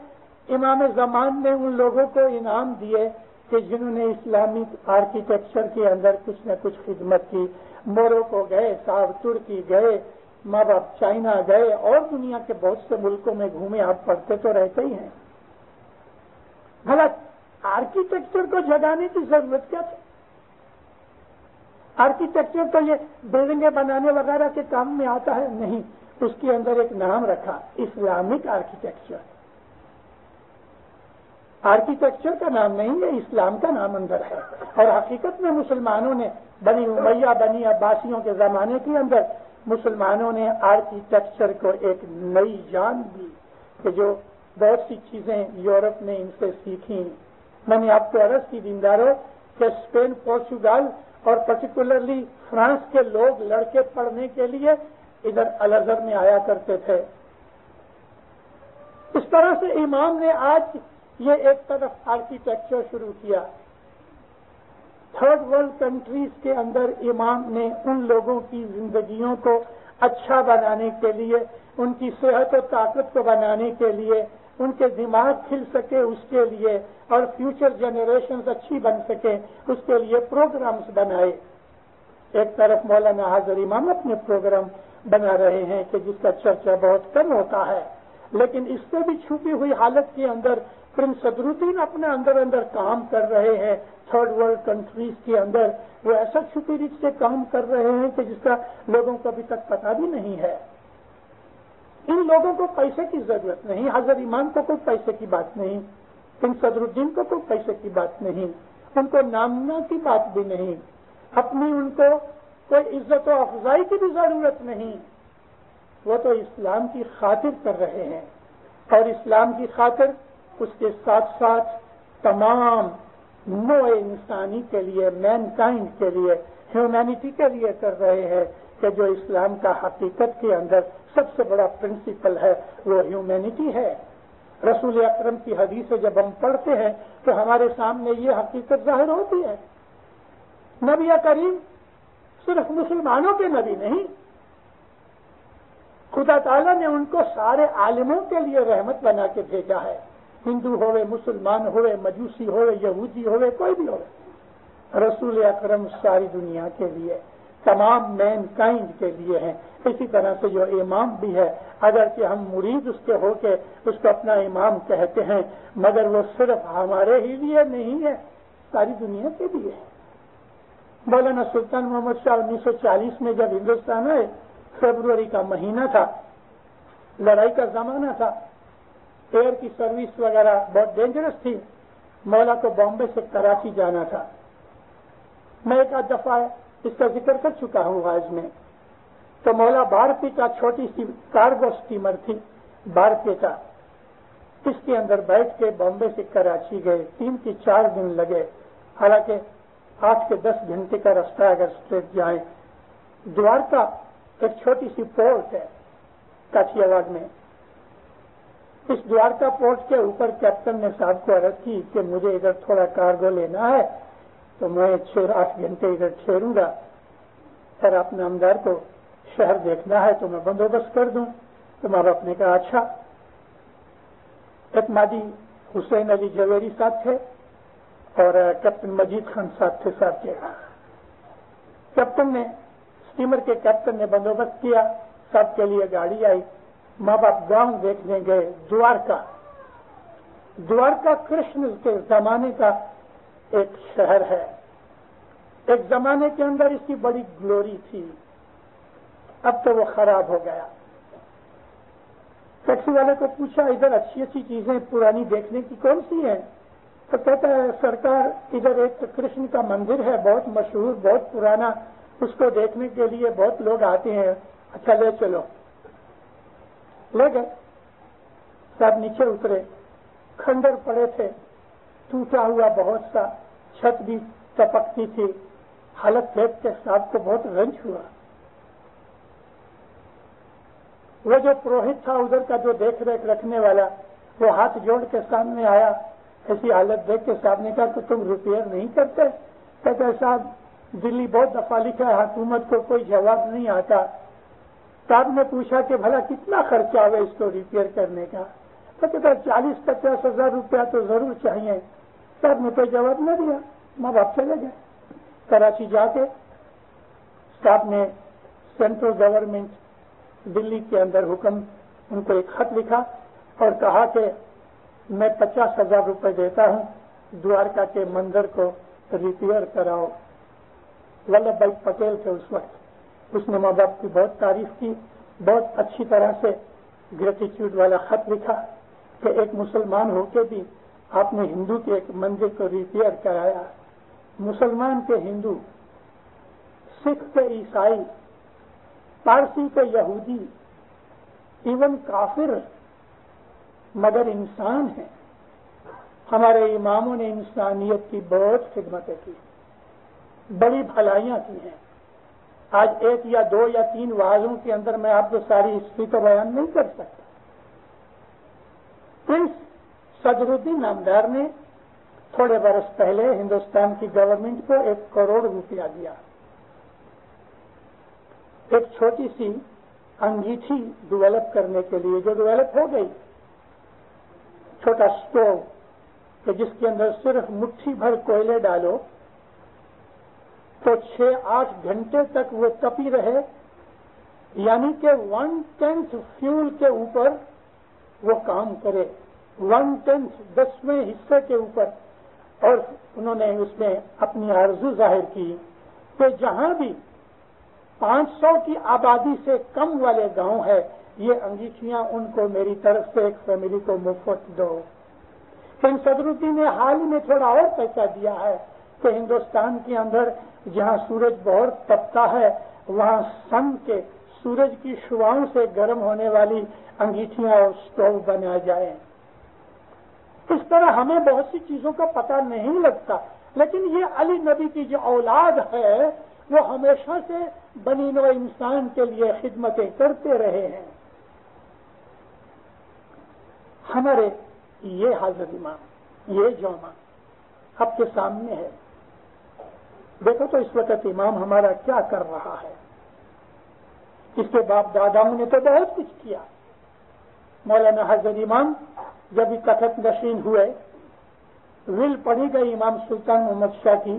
امام زمان نے ان لوگوں کو انعام دیے کہ جنہوں نے اسلامک آرکیٹیکچر کے اندر کچھ نہ کچھ خدمت کی۔ موروکو گئے صاحب، ترکی گئے، ماں باپ چائنا گئے، اور دنیا کے بہت سے ملکوں میں گھومے، آپ پڑھتے تو رہتے ہی ہیں۔ بھلا آرکیٹیکچر کو جگانے کی ضرورت کیا تھی؟ آرکیٹیکچر تو یہ بلڈنگیں بنانے وغیرہ کے کام میں آتا ہے، نہیں، اس کے اندر ایک نام رکھا، اسلامک آرکیٹیکچر۔ آرکیٹیکچر کا نام نہیں ہے، اسلام کا نام اندر ہے۔ اور حقیقت میں مسلمانوں نے بنی امیہ، بنی عباسیوں کے زمانے کے اندر مسلمانوں نے آرکیٹیکچر کو ایک نئی جان دی کہ جو بہت سی چیزیں یورپ نے ان سے سیکھی۔ میں نے آپ کو عرض کی دینداروں کہ اسپین، پورچوگل اور پرٹیکولرلی فرانس کے لوگ لڑکے پڑھنے کے لیے ادھر الازہر میں آیا کرتے تھے۔ اس طرح سے امام نے آج یہ ایک طرف آرکیٹیکچر شروع کیا۔ تھرڈ ورلڈ کنٹریز کے اندر امام نے ان لوگوں کی زندگیوں کو اچھا بنانے کے لیے، ان کی صحت و طاقت کو بنانے کے لیے، ان کے دماغ کھل سکے اس کے لیے، اور فیوچر جنریشنز اچھی بن سکے اس کے لیے پروگرامز بنائے۔ ایک طرف مولانا حاضر امام اپنے پروگرام بنا رہے ہیں کہ جس کا چرچا بہت کم ہوتا ہے، لیکن اس سے بھی چھپی ہوئی حالت کے اندر پرنس صدرالدین اپنے اندر کام کر رہے ہیں. تھرڈ ورلڈ کنٹریز کے اندر وہ ایسا چھپی ریچ سے کام کر رہے ہیں کہ جس کا لوگوں کو ابھی تک پتا بھی نہیں ہے. ان لوگوں کو پیسے کی ضرورت نہیں. حضرت امام کو کوئی پیسے کی بات نہیں, پرنس صدرالدین کو کوئی پیسے کی بات نہیں, ان کو نامنا کی بات بھی نہیں, اپنی ان کو کوئی عزت و افزائی کی بھی ضرورت نہیں. وہ تو اسلام کی خاطر کر رہے ہیں, اور اسلام کی خاطر اس کے ساتھ ساتھ تمام نوع انسانی کے لیے, مین کائنڈ کے لیے, ہیومینٹی کے لیے کر رہے ہیں کہ جو اسلام کا حقیقت کے اندر سب سے بڑا پرنسپل ہے وہ ہیومینٹی ہے. رسول اکرم کی حدیث جب ہم پڑھتے ہیں تو ہمارے سامنے یہ حقیقت ظاہر ہوتی ہے. نبی کریم صرف مسلمانوں کے نبی نہیں, خدا تعالیٰ نے ان کو سارے عالموں کے لیے رحمت بنا کے بھیجا ہے. ہندو ہوئے, مسلمان ہوئے, مجوسی ہوئے, یہودی ہوئے, کوئی بھی ہوئے, رسول اکرم ساری دنیا کے لیے, تمام مین کائنڈ کے لیے ہیں. اسی طرح سے جو امام بھی ہے, اگر کہ ہم مرید اس کے ہو کے اس کو اپنا امام کہتے ہیں, مگر وہ صرف ہمارے ہی لیے نہیں ہے, ساری دنیا کے لیے ہے. مولانا سلطان محمد شاہ 1940 میں جب ہندوستان آئے, فروری کا مہینہ تھا, لڑائی کا زمانہ تھا, ایئر کی سروس وغیرہ بہت ڈینجرس تھی. مولا کو بامبے سے کراچی جانا تھا. میں ایک آدھ دفعہ اس کا ذکر کر چکا ہوں آج میں. تو مولا بھارتی کا چھوٹی سی کارگو اسٹیمر تھی, بھارتیہ, اس کے اندر بیٹھ کے بامبے سے کراچی گئے. 3 سے 4 دن لگے, حالانکہ 8 سے 10 گھنٹے کا راستہ اگر اسٹریٹ جائیں. دوارکا ایک چھوٹی سی پورٹ ہے کاچی آباد میں. اس دوارکا پورٹ کے اوپر کیپٹن نے صاحب کو عرض کی کہ مجھے ادھر تھوڑا کارگو لینا ہے, تو میں 6-8 گھنٹے ادھر ٹھہروں گا, اور اپنے نامدار کو شہر دیکھنا ہے تو میں بندوبست کر دوں. تو ماں باپ نے کہا اچھا. ایک ماجی حسین علی جویری صاحب تھے اور کیپٹن مجید خان صاحب تھے. صاحب کے کیپٹن نے, اسٹیمر کے کیپٹن نے بندوبست کیا, سب کے لیے گاڑی آئی. ماں باپ گاؤں دیکھنے گئے. دوارکا کرشن کے زمانے کا ایک شہر ہے. ایک زمانے کے اندر اس کی بڑی گلوری تھی, اب تو وہ خراب ہو گیا. ٹیکسی والے کو پوچھا ادھر اچھی اچھی چیزیں پرانی دیکھنے کی کون سی ہیں؟ تو کہتا ہے سرکار ادھر ایک کرشن کا مندر ہے بہت مشہور, بہت پرانا, اس کو دیکھنے کے لیے بہت لوگ آتے ہیں. اچھا لے چلو. لے گئے. سب نیچے اترے, کھنڈر پڑے تھے, ٹوٹا ہوا بہت سا, چھت بھی ٹپکتی تھی. حالت دیکھ کے صاحب کو بہت رنج ہوا. وہ جو پروہت تھا ادھر کا, جو دیکھ ریکھ رکھنے والا, وہ ہاتھ جوڑ کے سامنے آیا. ایسی حالت دیکھ کے صاحب نے کہا کہ تم ریپیئر نہیں کرتے؟ کہتے صاحب دلی بہت دفعہ لکھا ہے, حکومت کو کوئی جواب نہیں آتا. صاحب نے پوچھا کہ بھلا کتنا خرچہ ہوئے اس کو ریپیئر کرنے کا؟ تو کہتا 40-50 ہزار روپیہ تو ضرور چاہیے. صاحب نے کوئی جواب نہ دیا. ماں باپ چلے گئے. کراچی جا کے صاحب نے سینٹرل گورنمنٹ دلی کے اندر حکم, ان کو ایک خط لکھا اور کہا کہ میں 50,000 روپے دیتا ہوں, دوارکا کے مندر کو ریپیئر کراؤ. ولبھ بھائی پٹیل تھے اس وقت. اس نے ماں باپ کی بہت تعریف کی, بہت اچھی طرح سے گریٹیچیوڈ والا خط لکھا کہ ایک مسلمان ہو کے بھی آپ نے ہندو کے ایک مندر کو ریپیئر کرایا. مسلمان کے ہندو, سکھ کے عیسائی, پارسی کے یہودی, ایون کافر, مگر انسان ہیں. ہمارے اماموں نے انسانیت کی بہت خدمتیں کی, بڑی بھلائیاں کی ہیں. آج 1 یا 2 یا 3 واعظوں کے اندر میں آپ کو ساری ہسٹری تو بیان نہیں کر سکتا. پرنس صدرالدین نامدار نے تھوڑے برس پہلے ہندوستان کی گورنمنٹ کو 1 کروڑ روپیہ دیا. ایک چھوٹی سی انگیٹھی ڈیولپ کرنے کے لیے, جو ڈیولپ ہو گئی. چھوٹا اسٹوو کہ جس کے اندر صرف مٹھی بھر کوئلے ڈالو تو 6-8 گھنٹے تک وہ تپی رہے, یعنی کہ 1/10 فیول کے اوپر وہ کام کرے 1/10 10ویں حصے کے اوپر. اور انہوں نے اس میں اپنی آرزو ظاہر کی کہ جہاں بھی 500 کی آبادی سے کم والے گاؤں ہے یہ انگیٹھیاں ان کو میری طرف سے ایک فیملی کو مفت دو. کنگ صدر الدین نے حال ہی میں تھوڑا اور پیسہ دیا ہے کہ ہندوستان کے اندر جہاں سورج بہت تپتا ہے وہاں سن کے سورج کی شعاؤں سے گرم ہونے والی انگیٹھیاں اور اسٹوو بنایا جائے. اس طرح ہمیں بہت سی چیزوں کا پتہ نہیں لگتا، لیکن یہ علی نبی کی جو اولاد ہے وہ ہمیشہ سے بنی نوع انسان کے لیے خدمتیں کرتے رہے ہیں. ہمارے یہ حاضر امام یہ جامع آپ کے سامنے ہے. دیکھو تو اس وقت امام ہمارا کیا کر رہا ہے. اس کے باپ داداؤں نے تو بہت کچھ کیا. مولانا حضرت امام جب تخت نشین ہوئے ول پڑھی گئی امام سلطان محمد شاہ کی،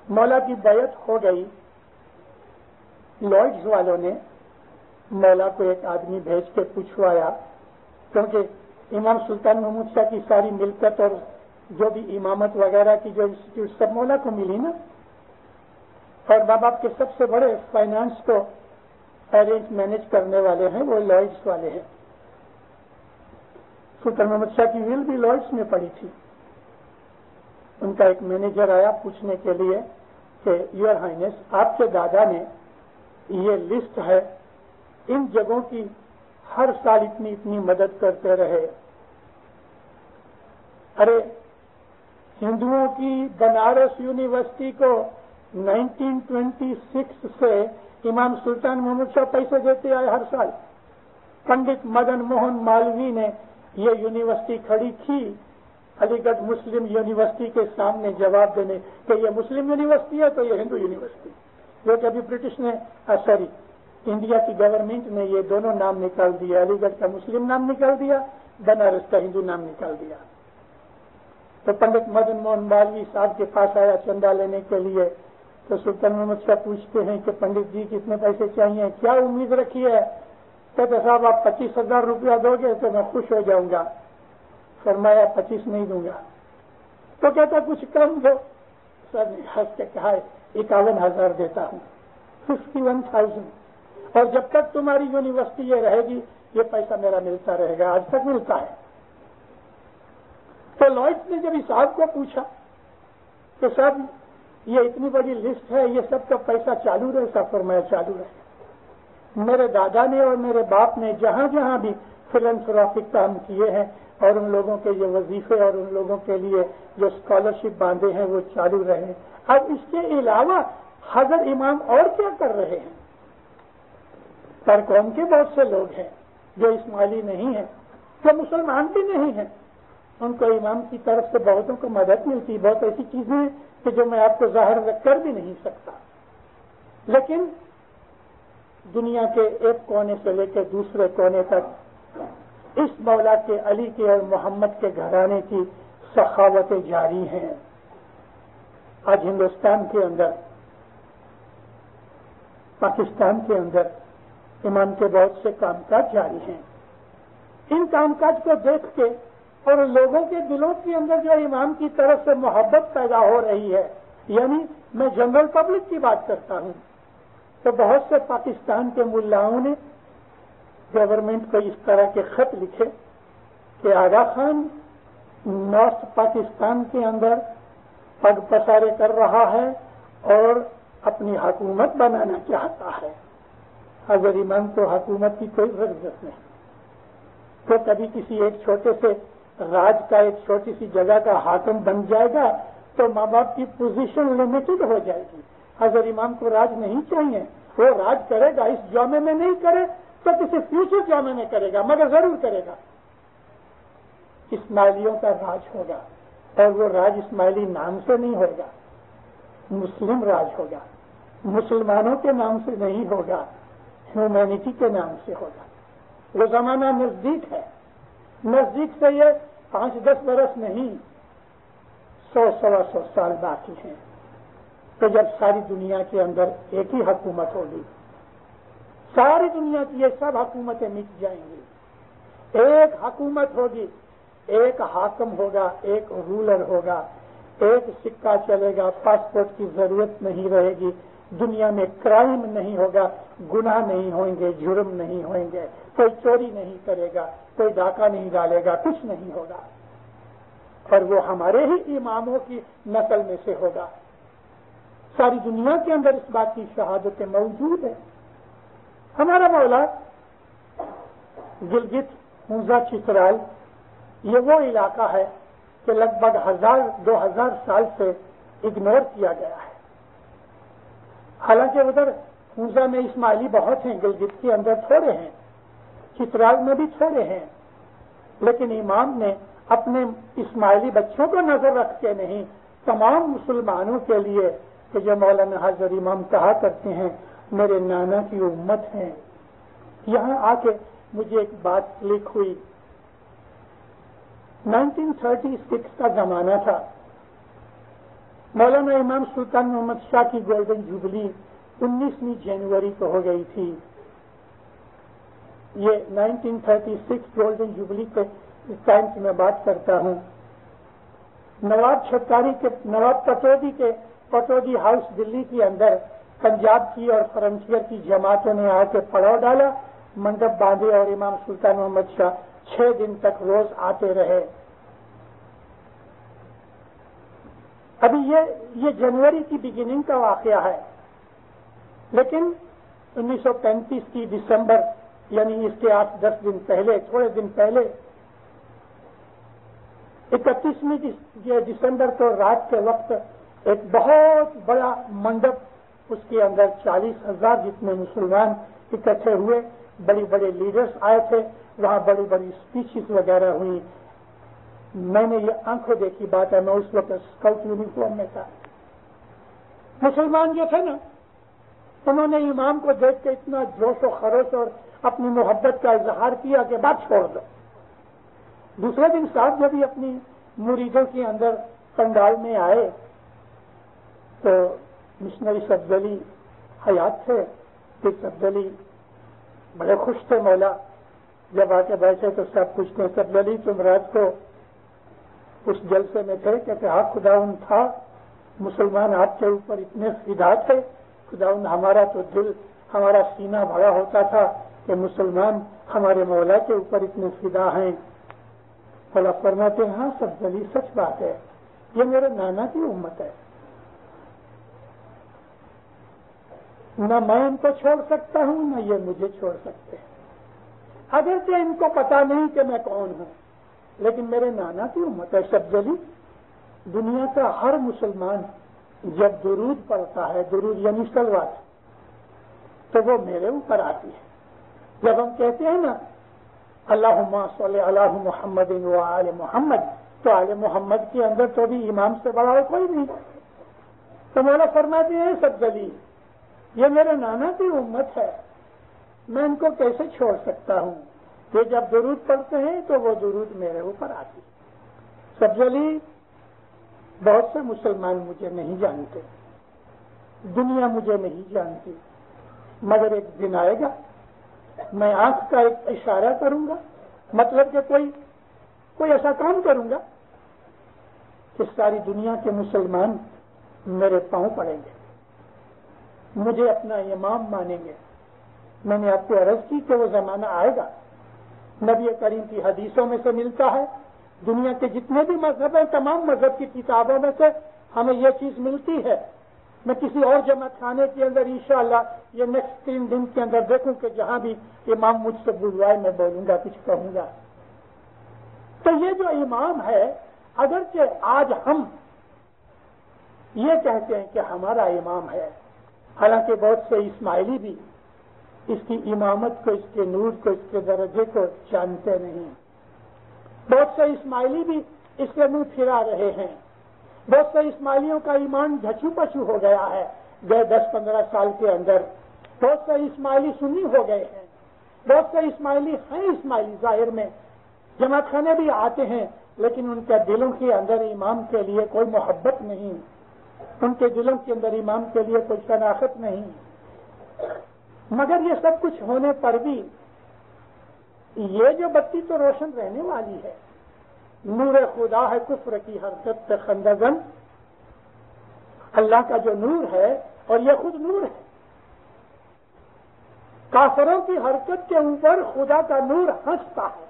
مولا کی بیعت ہو گئی. لارڈز والوں نے مولا کو ایک آدمی بھیج کے پوچھوایا، کیونکہ امام سلطان محمد شاہ کی ساری ملکت اور جو بھی امامت وغیرہ کی جو انسٹیٹیوٹ سب مولا کو ملی نا، اور ماں باپ کے سب سے بڑے فائنانس کو ارینج مینج کرنے والے ہیں وہ لارڈز والے ہیں. سلطان محمد شاہ کی ول بھی لارڈز میں پڑی تھی. ان کا ایک مینیجر آیا پوچھنے کے لیے کہ یور ہائنس آپ کے دادا نے یہ لسٹ ہے ان جگہوں کی ہر سال اتنی اتنی مدد کرتے رہے. ارے ہندوؤں کی بنارس یونیورسٹی کو 1926 سے امام سلطان محمد شاہ پیسے دیتے آئے ہر سال. پنڈت مدن موہن مالوی نے یہ یونیورسٹی کھڑی کی علی گڑھ مسلم یونیورسٹی کے سامنے جواب دینے کہ یہ مسلم یونیورسٹی ہے تو یہ ہندو یونیورسٹی، جو کہ ابھی برٹش نے انڈیا کی گورنمنٹ نے یہ دونوں نام نکال دیا. علی گڑھ کا مسلم نام نکال دیا، بنارس کا ہندو نام نکال دیا. تو پنڈت مدن موہن مالوی صاحب کے پاس آیا چندہ لینے کے لیے. تو سلطان محمد شاہ پوچھتے ہیں کہ پنڈت جی کتنے پیسے چاہیے، کیا امید رکھی ہے؟ کہتے صاحب آپ 25,000 روپیہ دو گے تو میں خوش ہو جاؤں گا. فرمایا 25 نہیں دوں گا. تو کہتا کچھ کم دو. سر نے ہنس کے کہا 51,000 دیتا ہوں، 51,000. اور جب تک تمہاری یونیورسٹی یہ رہے گی یہ پیسہ میرا ملتا رہے گا. آج تک ملتا ہے. تو لارڈز نے جب صاحب کو پوچھا کہ صاحب یہ اتنی بڑی لسٹ ہے یہ سب کا پیسہ چالو رہے گا؟ فرمایا چالو رہے. میرے دادا نے اور میرے باپ نے جہاں جہاں بھی فلانتھروپک کام کیے ہیں اور ان لوگوں کے یہ وظیفے اور ان لوگوں کے لیے جو اسکالرشپ باندھے ہیں وہ چالو رہے. اب اس کے علاوہ حضرت امام اور کیا کر رہے ہیں؟ ہر قوم کے بہت سے لوگ ہیں جو اسماعیلی نہیں ہیں، جو مسلمان بھی نہیں ہیں، ان کو امام کی طرف سے بہتوں کو مدد ملتی. بہت ایسی چیزیں ہیں کہ جو میں آپ کو ظاہر کر بھی نہیں سکتا. لیکن دنیا کے ایک کونے سے لے کے دوسرے کونے تک اس مولا کے علی کے اور محمد کے گھرانے کی سخاوتیں جاری ہیں. آج ہندوستان کے اندر، پاکستان کے اندر امام کے بہت سے کام کاج جاری ہیں. ان کام کاج کو دیکھ کے اور لوگوں کے دلوں کے اندر جو امام کی طرف سے محبت پیدا ہو رہی ہے، یعنی میں جنرل پبلک کی بات کرتا ہوں، تو بہت سے پاکستان کے ملاؤں نے گورنمنٹ کو اس طرح کے خط لکھے کہ آغا خان نارتھ پاکستان کے اندر پگ پسارے کر رہا ہے اور اپنی حکومت بنانا چاہتا ہے. حضرت امام کو حکومت کی کوئی ضرورت نہیں. تو کبھی کسی ایک چھوٹے سے راج کا ایک چھوٹی سی جگہ کا حاکم بن جائے گا تو ماں باپ کی پوزیشن لمیٹڈ ہو جائے گی. حضرت امام کو راج نہیں چاہیے. وہ راج کرے گا، اس جامع میں نہیں کرے تو کسی فیوچر جامع میں کرے گا، مگر ضرور کرے گا. اسماعیلیوں کا راج ہوگا اور وہ راج اسماعیلی نام سے نہیں ہوگا، مسلم راج ہوگا. مسلمانوں کے نام سے نہیں ہوگا، ہیومینٹی کے نام سے ہوگا. وہ زمانہ نزدیک ہے. نزدیک سے یہ 5-10 برس نہیں، 100-125 سال باقی ہیں. تو جب ساری دنیا کے اندر ایک ہی حکومت ہوگی، ساری دنیا کی یہ سب حکومتیں مٹ جائیں گی. ایک حکومت ہوگی، ایک حاکم ہوگا، ایک رولر ہوگا، ایک سکہ چلے گا، پاسپورٹ کی ضرورت نہیں رہے گی، دنیا میں کرائم نہیں ہوگا، گناہ نہیں ہوئیں گے، جرم نہیں ہوئیں گے، کوئی چوری نہیں کرے گا، کوئی ڈاکہ نہیں ڈالے گا، کچھ نہیں ہوگا، اور وہ ہمارے ہی اماموں کی نسل میں سے ہوگا۔ ساری دنیا کے اندر اس بات کی شہادتیں موجود ہیں۔ ہمارا مولا گلگت ہنزا چترال یہ وہ علاقہ ہے کہ لگ بھگ 1000-2000 سال سے اگنور کیا گیا ہے۔ حالانکہ ادھر ہنزا میں اسماعیلی بہت ہیں، گلگت کے اندر تھوڑے ہیں، چترال میں بھی تھوڑے ہیں، لیکن امام نے اپنے اسماعیلی بچوں کو نظر رکھ کے نہیں، تمام مسلمانوں کے لیے کہ جو مولانا حضرت امام کہا کرتے ہیں میرے نانا کی امت ہیں۔ یہاں آ کے مجھے ایک بات کلک ہوئی۔ 1936 کا زمانہ تھا، مولانا امام سلطان محمد شاہ کی گولڈن جوبلی 19 جنوری کو ہو گئی تھی۔ یہ 1936 گولڈن جوبلی کے ٹائم کی میں بات کرتا ہوں۔ نواب پٹودی ہاؤس دلی کے اندر پنجاب کی اور فرنٹیئر کی جماعتوں نے آ کے پڑاؤ ڈالا، منڈپ باندھے، اور امام سلطان محمد شاہ 6 دن تک روز آتے رہے۔ ابھی یہ جنوری کی بگننگ کا واقعہ ہے، لیکن 1935 کی دسمبر یعنی اس کے 8-10 دن پہلے، تھوڑے دن پہلے 31 دسمبر کو رات کے وقت ایک بہت بڑا منڈپ، اس کے اندر 40,000 جتنے مسلمان اکٹھے ہوئے، بڑی بڑے لیڈرز آئے تھے، وہاں بڑی بڑی اسپیچز وغیرہ ہوئی۔ میں نے یہ آنکھوں دیکھی بات ہے، میں اس وقت اسکاؤٹ یونیفارم میں تھا۔ مسلمان جو تھے نا، انہوں نے امام کو دیکھ کے اتنا جوش و خروش اور اپنی محبت کا اظہار کیا کہ بات چھوڑ دو۔ دوسرے دن صاحب جب یہ اپنی مریدوں کے اندر پنڈال میں آئے تو مشنری سبزلی حیات تھے، پھر سبزلی بڑے خوش تھے مولا، جب آ کے بیٹھے تو سب پوچھتے ہیں سبزلی تم رات کو اس جلسے میں تھے؟ کہتے ہاں خداوند تھا، مسلمان آپ کے اوپر اتنے فدا تھے، خداوند ہمارا تو دل، ہمارا سینہ بڑا ہوتا تھا کہ مسلمان ہمارے مولا کے اوپر اتنے فدا ہیں۔ مولا فرماتے ہیں ہاں سبزلی سچ بات ہے، یہ میرے نانا کی امت ہے، نہ میں ان کو چھوڑ سکتا ہوں نہ یہ مجھے چھوڑ سکتے ہیں۔ اگرچہ ان کو پتا نہیں کہ میں کون ہوں، لیکن میرے نانا کی امت ہے۔ سبزلی دنیا کا ہر مسلمان جب درود پڑھتا ہے، درود یعنی صلوات، تو وہ میرے اوپر آتی ہے۔ جب ہم کہتے ہیں نا اللہم صلی علی محمد و آل محمد، تو آل محمد کے اندر تو بھی امام سے بڑا اور کوئی نہیں۔ تو مولا فرماتے ہیں سبزلی یہ میرے نانا کی امت ہے، میں ان کو کیسے چھوڑ سکتا ہوں؟ یہ جب درود پڑھتے ہیں تو وہ درود میرے اوپر آتی ہے۔ سبزلی بہت سے مسلمان مجھے نہیں جانتے، دنیا مجھے نہیں جانتی، مگر ایک دن آئے گا میں آنکھ کا ایک اشارہ کروں گا، مطلب کہ کوئی ایسا کام کروں گا کہ ساری دنیا کے مسلمان میرے پاؤں پڑیں گے، مجھے اپنا امام مانیں گے۔ میں نے آپ کو عرض کی کہ وہ زمانہ آئے گا، نبی کریم کی حدیثوں میں سے ملتا ہے، دنیا کے جتنے بھی مذہب ہیں تمام مذہب کی کتابوں میں سے ہمیں یہ چیز ملتی ہے۔ میں کسی اور جماعت خانے کے اندر انشاءاللہ یہ نیکسٹ 3 دن کے اندر دیکھوں کہ جہاں بھی امام مجھ سے بلوائے میں بولوں گا، کچھ کہوں گا۔ تو یہ جو امام ہے، اگرچہ آج ہم یہ کہتے ہیں کہ ہمارا امام ہے، حالانکہ بہت سے اسماعیلی بھی اس کی امامت کو، اس کے نور کو، اس کے درجے کو جانتے نہیں۔ بہت سے اسماعیلی بھی اس سے منہ پھرا رہے ہیں۔ بہت سے اسماعیلیوں کا ایمان جھچو پچو ہو گیا ہے گئے 10-15 سال کے اندر۔ بہت سے اسماعیلی سنی ہو گئے ہیں، بہت سے اسماعیلی ہیں اسماعیلی ظاہر میں، جماعت خانے بھی آتے ہیں، لیکن ان کے دلوں کے اندر امام کے لیے کوئی محبت نہیں، ان کے دلوں کے اندر امام کے لیے کوئی شناخت نہیں۔ مگر یہ سب کچھ ہونے پر بھی یہ جو بتی تو روشن رہنے والی ہے، نور خدا ہے کفر کی حرکت سے خندزن، اللہ کا جو نور ہے اور یہ خود نور ہے، کافروں کی حرکت کے اوپر خدا کا نور ہنستا ہے،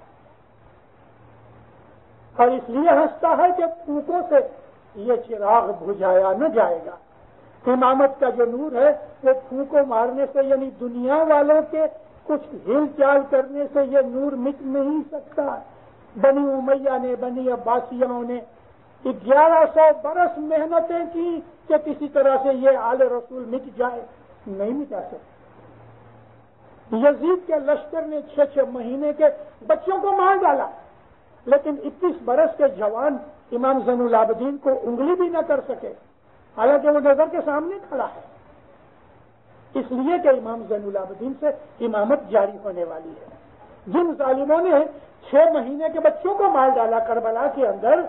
اور اس لیے ہنستا ہے کہ پھونکوں سے یہ چراغ بجھایا نہ جائے گا۔ امامت کا جو نور ہے وہ پھونکوں مارنے سے، یعنی دنیا والوں کے کچھ ہل چال کرنے سے یہ نور مٹ نہیں سکتا۔ بنی امیہ نے، بنی عباسیوں نے 1100 برس محنتیں کی کہ کسی طرح سے یہ آل رسول مٹ جائے، نہیں مٹا سکتے۔ یزید کے لشکر نے 6 مہینے کے بچوں کو مار ڈالا، لیکن 21 برس کے جوان امام زین العابدین کو انگلی بھی نہ کر سکے، حالانکہ وہ نظر کے سامنے کھڑا ہے، اس لیے کہ امام زین العابدین سے امامت جاری ہونے والی ہے۔ جن ظالموں نے 6 مہینے کے بچوں کو مار ڈالا کربلا کے اندر،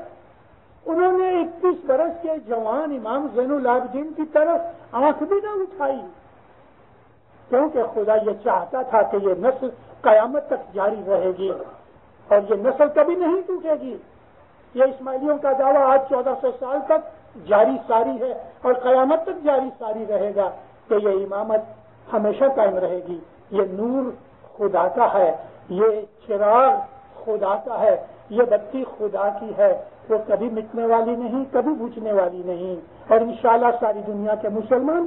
انہوں نے 21 برس کے جوان امام زین العابدین کی طرف آنکھ بھی نہ اٹھائی، کیونکہ خدا یہ چاہتا تھا کہ یہ نسل قیامت تک جاری رہے گی اور یہ نسل کبھی نہیں ٹوٹے گی۔ یہ اسماعیلیوں کا دعویٰ آج 1400 سال تک جاری ساری ہے اور قیامت تک جاری ساری رہے گا کہ یہ امامت ہمیشہ قائم رہے گی۔ یہ نور خدا کا ہے، یہ چراغ خدا کا ہے، یہ بتی خدا کی ہے، وہ کبھی مٹنے والی نہیں، کبھی بجھنے والی نہیں، اور انشاءاللہ ساری دنیا کے مسلمان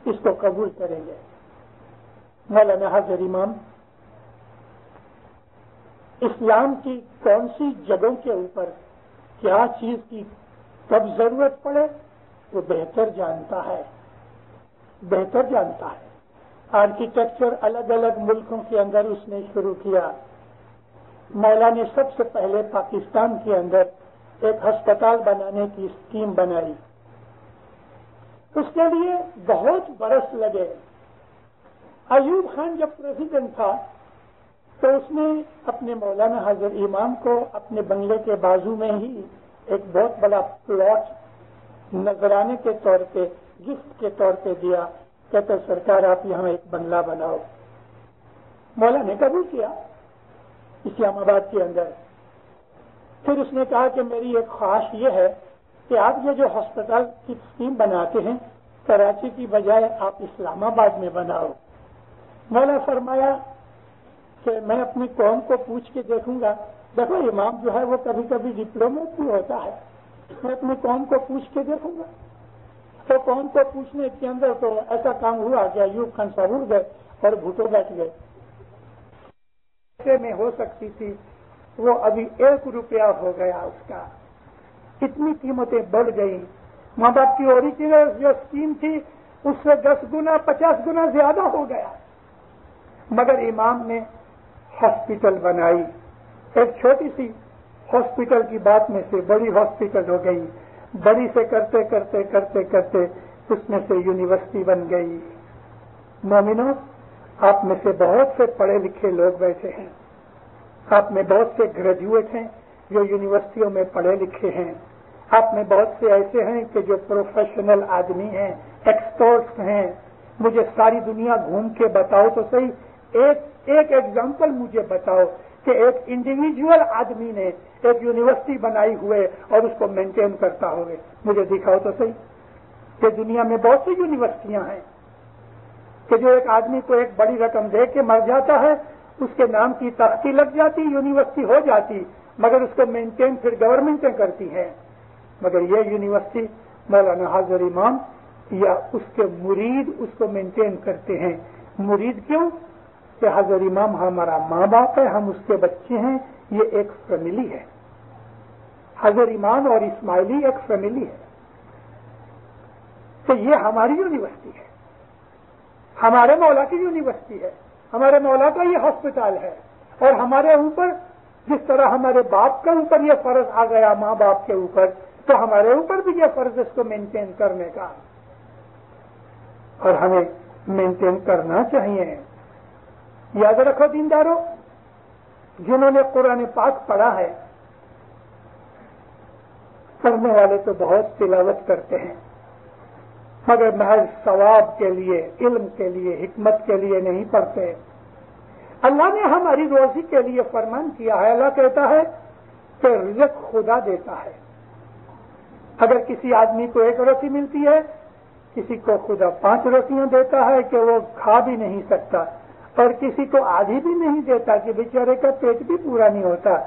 اس کو قبول کریں گے۔ مولانا حاضر امام اسلام کی کون سی جگہوں کے اوپر کیا چیز کی کب ضرورت پڑے وہ بہتر جانتا ہے، بہتر جانتا ہے۔ آرکیٹیکچر الگ الگ ملکوں کے اندر اس نے شروع کیا۔ مولا نے سب سے پہلے پاکستان کے اندر ایک ہسپتال بنانے کی اسکیم بنائی، اس کے لیے بہت برس لگے۔ ایوب خان جب پریزیڈنٹ تھا تو اس نے اپنے مولانا حاضر امام کو اپنے بنگلے کے بازو میں ہی ایک بہت بڑا پلاٹ نذرانے کے طور پہ، گفٹ کے طور پہ دیا، کہتے سرکار آپ یہاں ایک بنگلہ بناؤ۔ مولا نے قبول کیا اسلام آباد کے اندر۔ پھر اس نے کہا کہ میری ایک خواہش یہ ہے کہ آپ یہ جو ہسپتال کی اسکیم بناتے ہیں کراچی کی بجائے آپ اسلام آباد میں بناؤ۔ مولا فرمایا کہ میں اپنی قوم کو پوچھ کے دیکھوں گا۔ دیکھو امام جو ہے وہ کبھی کبھی ڈپلومیٹ بھی ہوتا ہے، میں اپنی قوم کو پوچھ کے دیکھوں گا۔ تو قوم کو پوچھنے کے اندر تو ایسا کام ہوا کہ ایوب خان صاحب اڑ گئے اور بھٹو بیٹھ گئے۔ میں ہو سکتی تھی وہ ابھی 1 روپیہ ہو گیا اس کا، اتنی قیمتیں بڑھ گئی۔ ماں باپ کی اوریجنل جو اسکیم تھی اس سے 10 گنا 50 گنا زیادہ ہو گیا، مگر امام نے ہاسپٹل بنائی۔ ایک چھوٹی سی ہاسپٹل کی بات میں سے بڑی ہاسپٹل ہو گئی، بڑی سے کرتے کرتے کرتے کرتے اس میں سے یونیورسٹی بن گئی۔ مومنوں، آپ میں سے بہت سے پڑھے لکھے لوگ بیٹھے ہیں، آپ میں بہت سے گریجویٹ ہیں جو یونیورسٹیوں میں پڑھے لکھے ہیں، آپ میں بہت سے ایسے ہیں کہ جو پروفیشنل آدمی ہیں، ایکسپرٹس ہیں۔ مجھے ساری دنیا گھوم کے بتاؤ تو صحیح، ایک ایگزامپل مجھے بتاؤ کہ ایک انڈیویجول آدمی نے ایک یونیورسٹی بنائی ہوئے اور اس کو مینٹین کرتا ہوئے، مجھے دکھاؤ تو صحیح کہ دنیا میں بہت سی یونیورسٹیاں ہیں کہ جو ایک آدمی کو ایک بڑی رقم دے کے مر جاتا ہے، اس کے نام کی تختی لگ جاتی، یونیورسٹی ہو جاتی، مگر اس کو مینٹین پھر گورنمنٹیں کرتی ہیں۔ مگر یہ یونیورسٹی مولانا حاضر امام یا اس کے مرید اس کو مینٹین کرتے ہیں۔ مرید کیوں؟ کہ حاضر امام ہمارا ماں باپ ہے، ہم اس کے بچے ہیں، یہ ایک فیملی ہے۔ حاضر امام اور اسماعیلی ایک فیملی ہے، تو یہ ہماری یونیورسٹی ہے، ہمارے مولا کی یونیورسٹی ہے، ہمارے مولا کا یہ ہاسپٹل ہے، اور ہمارے اوپر جس طرح ہمارے باپ کے اوپر یہ فرض آ گیا ماں باپ کے اوپر، تو ہمارے اوپر بھی یہ فرض اس کو مینٹین کرنے کا، اور ہمیں مینٹین کرنا چاہیے۔ یاد رکھو دینداروں، جنہوں نے قرآن پاک پڑھا ہے، پڑھنے والے تو بہت تلاوت کرتے ہیں، مگر محض ثواب کے لیے، علم کے لیے، حکمت کے لیے نہیں پڑھتے۔ اللہ نے ہماری روزی کے لیے فرمان کیا ہے. اللہ کہتا ہے کہ رزق خدا دیتا ہے. اگر کسی آدمی کو 1 روٹی ملتی ہے، کسی کو خدا 5 روٹیاں دیتا ہے کہ وہ کھا بھی نہیں سکتا، اور کسی کو آدھی بھی نہیں دیتا کہ بیچارے کا پیٹ بھی پورا نہیں ہوتا.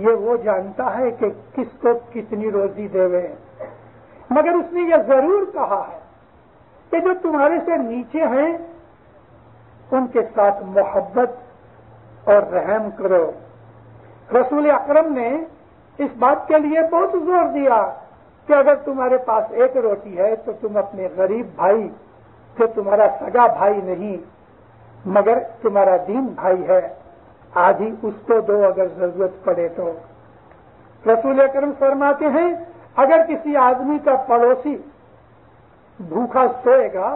یہ وہ جانتا ہے کہ کس کو کتنی روزی دے. مگر اس نے یہ ضرور کہا ہے کہ جو تمہارے سے نیچے ہیں ان کے ساتھ محبت اور رحم کرو. رسول اکرم نے اس بات کے لیے بہت زور دیا کہ اگر تمہارے پاس 1 روٹی ہے تو تم اپنے غریب بھائی، جو تمہارا سگا بھائی نہیں مگر تمہارا دین بھائی ہے، آدھی اس کو دو اگر ضرورت پڑے تو. رسول اکرم فرماتے ہیں اگر کسی آدمی کا پڑوسی بھوکا سوئے گا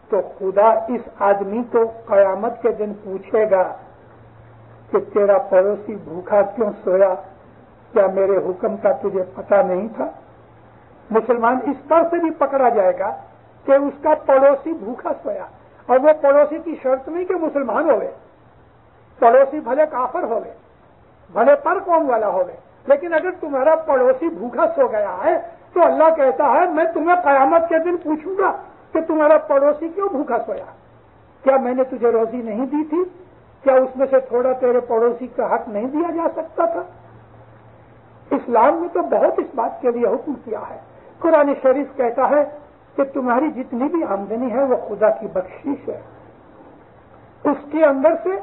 تو خدا اس آدمی کو قیامت کے دن پوچھے گا کہ تیرا پڑوسی بھوکا کیوں سویا؟ کیا میرے حکم کا تجھے پتہ نہیں تھا؟ مسلمان اس طرح سے بھی پکڑا جائے گا کہ اس کا پڑوسی بھوکا سویا، اور وہ پڑوسی کی شرط نہیں کہ مسلمان ہوئے، پڑوسی بھلے کافر ہوئے، بھلے پر قوم والا ہوئے، لیکن اگر تمہارا پڑوسی بھوکا سو گیا ہے تو اللہ کہتا ہے میں تمہیں قیامت کے دن پوچھوں گا کہ تمہارا پڑوسی کیوں بھوکا سویا؟ کیا میں نے تجھے روزی نہیں دی تھی؟ کیا اس میں سے تھوڑا تیرے پڑوسی کا حق نہیں دیا جا سکتا تھا؟ اسلام نے تو بہت اس بات کے لیے حکم کیا ہے. قرآن شریف کہتا ہے کہ تمہاری جتنی بھی آمدنی ہے وہ خدا کی بخشش ہے، اس کے اندر سے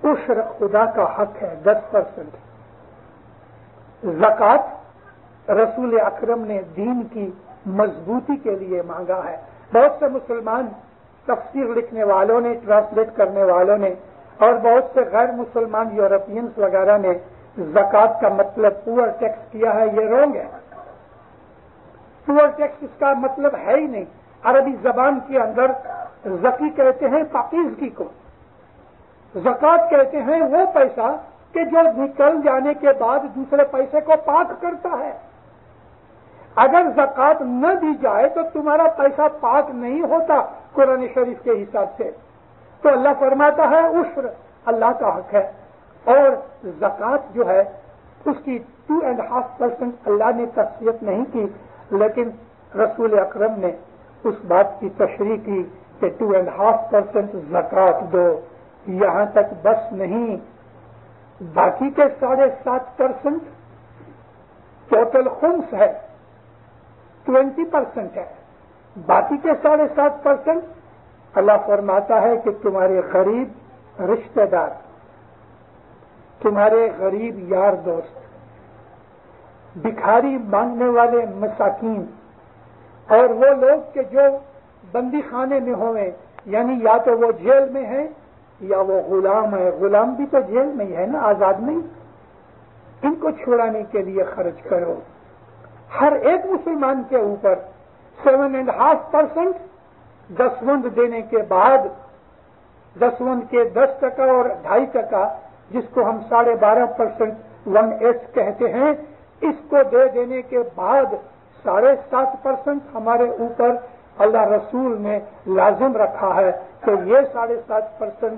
عشر خدا کا حق ہے 10%. زکوٰۃ رسول اکرم نے دین کی مضبوطی کے لیے مانگا ہے. بہت سے مسلمان تفسیر لکھنے والوں نے، ٹرانسلیٹ کرنے والوں نے، اور بہت سے غیر مسلمان یورپینس وغیرہ نے زکوٰۃ کا مطلب پور ٹیکس کیا ہے. یہ رونگ ہے. پور ٹیکس اس کا مطلب ہے ہی نہیں. عربی زبان کے اندر زکی کہتے ہیں پاکیزگی کو، زکوٰۃ کہتے ہیں وہ پیسہ کہ جو نکل جانے کے بعد دوسرے پیسے کو پاک کرتا ہے. اگر زکوٰۃ نہ دی جائے تو تمہارا پیسہ پاک نہیں ہوتا قرآن شریف کے حساب سے. تو اللہ فرماتا ہے عشر اللہ کا حق ہے، اور زکوٰۃ جو ہے اس کی 2.5% اللہ نے تخصیص نہیں کی، لیکن رسول اکرم نے اس بات کی تشریح کی کہ 2.5% زکوٰۃ دو. یہاں تک بس نہیں، باقی کے 7.5% ٹوٹل خمس ہے، 20% ہے. باقی کے 7.5% اللہ فرماتا ہے کہ تمہارے غریب رشتہ دار، تمہارے غریب یار دوست، بھکاری مانگنے والے مساکین، اور وہ لوگ کہ جو بندی خانے میں ہوئے، یعنی یا تو وہ جیل میں ہیں یا وہ غلام ہے. غلام بھی تو جیل میں ہی ہے نا، آزاد نہیں. ان کو چھڑانے کے لیے خرچ کرو. ہر ایک مسلمان کے اوپر 7.5% 10 دینے کے بعد 10 کے 10% اور 2.5%، جس کو ہم 12.5% 1/8 کہتے ہیں، اس کو دے دینے کے بعد 7.5% ہمارے اوپر اللہ رسول نے لازم رکھا ہے کہ یہ 7.5%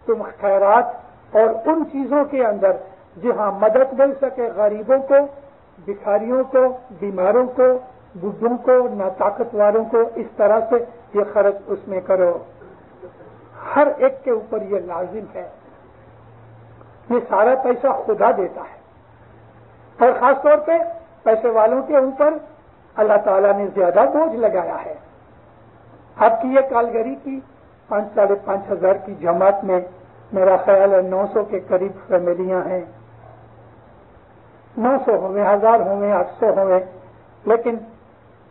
تم خیرات اور ان چیزوں کے اندر جہاں مدد مل سکے، غریبوں کو، بھکاریوں کو، بیماروں کو، بڈھوں کو، ناطاقتواروں کو، اس طرح سے یہ خرچ اس میں کرو. ہر ایک کے اوپر یہ لازم ہے. یہ سارا پیسہ خدا دیتا ہے، اور خاص طور پہ پیسے والوں کے اوپر اللہ تعالیٰ نے زیادہ بوجھ لگایا ہے. آپ کی یہ کالگری کی 5,500 ہزار کی جماعت میں میرا خیال ہے 900 کے قریب فیملیاں ہیں. 900 ہوئے، 1000 ہوئے، 800 ہوئے، لیکن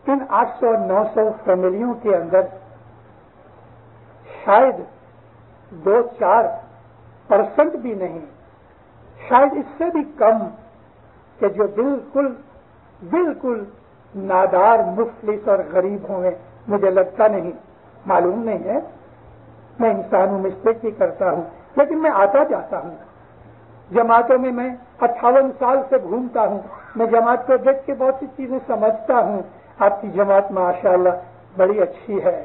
ان 800-900 فیملیوں کے اندر شاید 2-4% بھی نہیں، شاید اس سے بھی کم کہ جو بالکل نادار، مفلس اور غریب ہوئے. مجھے لگتا نہیں، معلوم نہیں ہے، میں انسان ہوں، مسٹیک بھی کرتا ہوں، لیکن میں آتا جاتا ہوں جماعتوں میں. میں 58 سال سے گھومتا ہوں. میں جماعت کو دیکھ کے بہت سی چیزیں سمجھتا ہوں. آپ کی جماعت ماشاءاللہ بڑی اچھی ہے.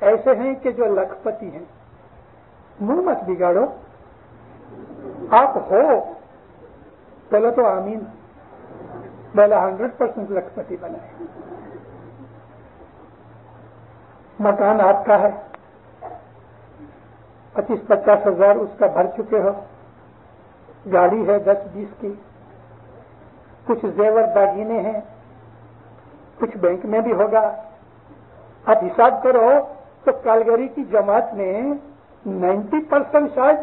ایسے ہیں کہ جو لکھپتی ہیں. منہ مت بگاڑو، آپ ہو پہلے تو آمین، پہلے 100% لکھپتی بنائے. مکان آپ کا ہے، 25-50 ہزار اس کا بھر چکے ہو، گاڑی ہے 10-20 کی، کچھ زیور داگینے ہیں، کچھ بینک میں بھی ہوگا. آپ حساب کرو تو کالگری کی جماعت میں 90% شاید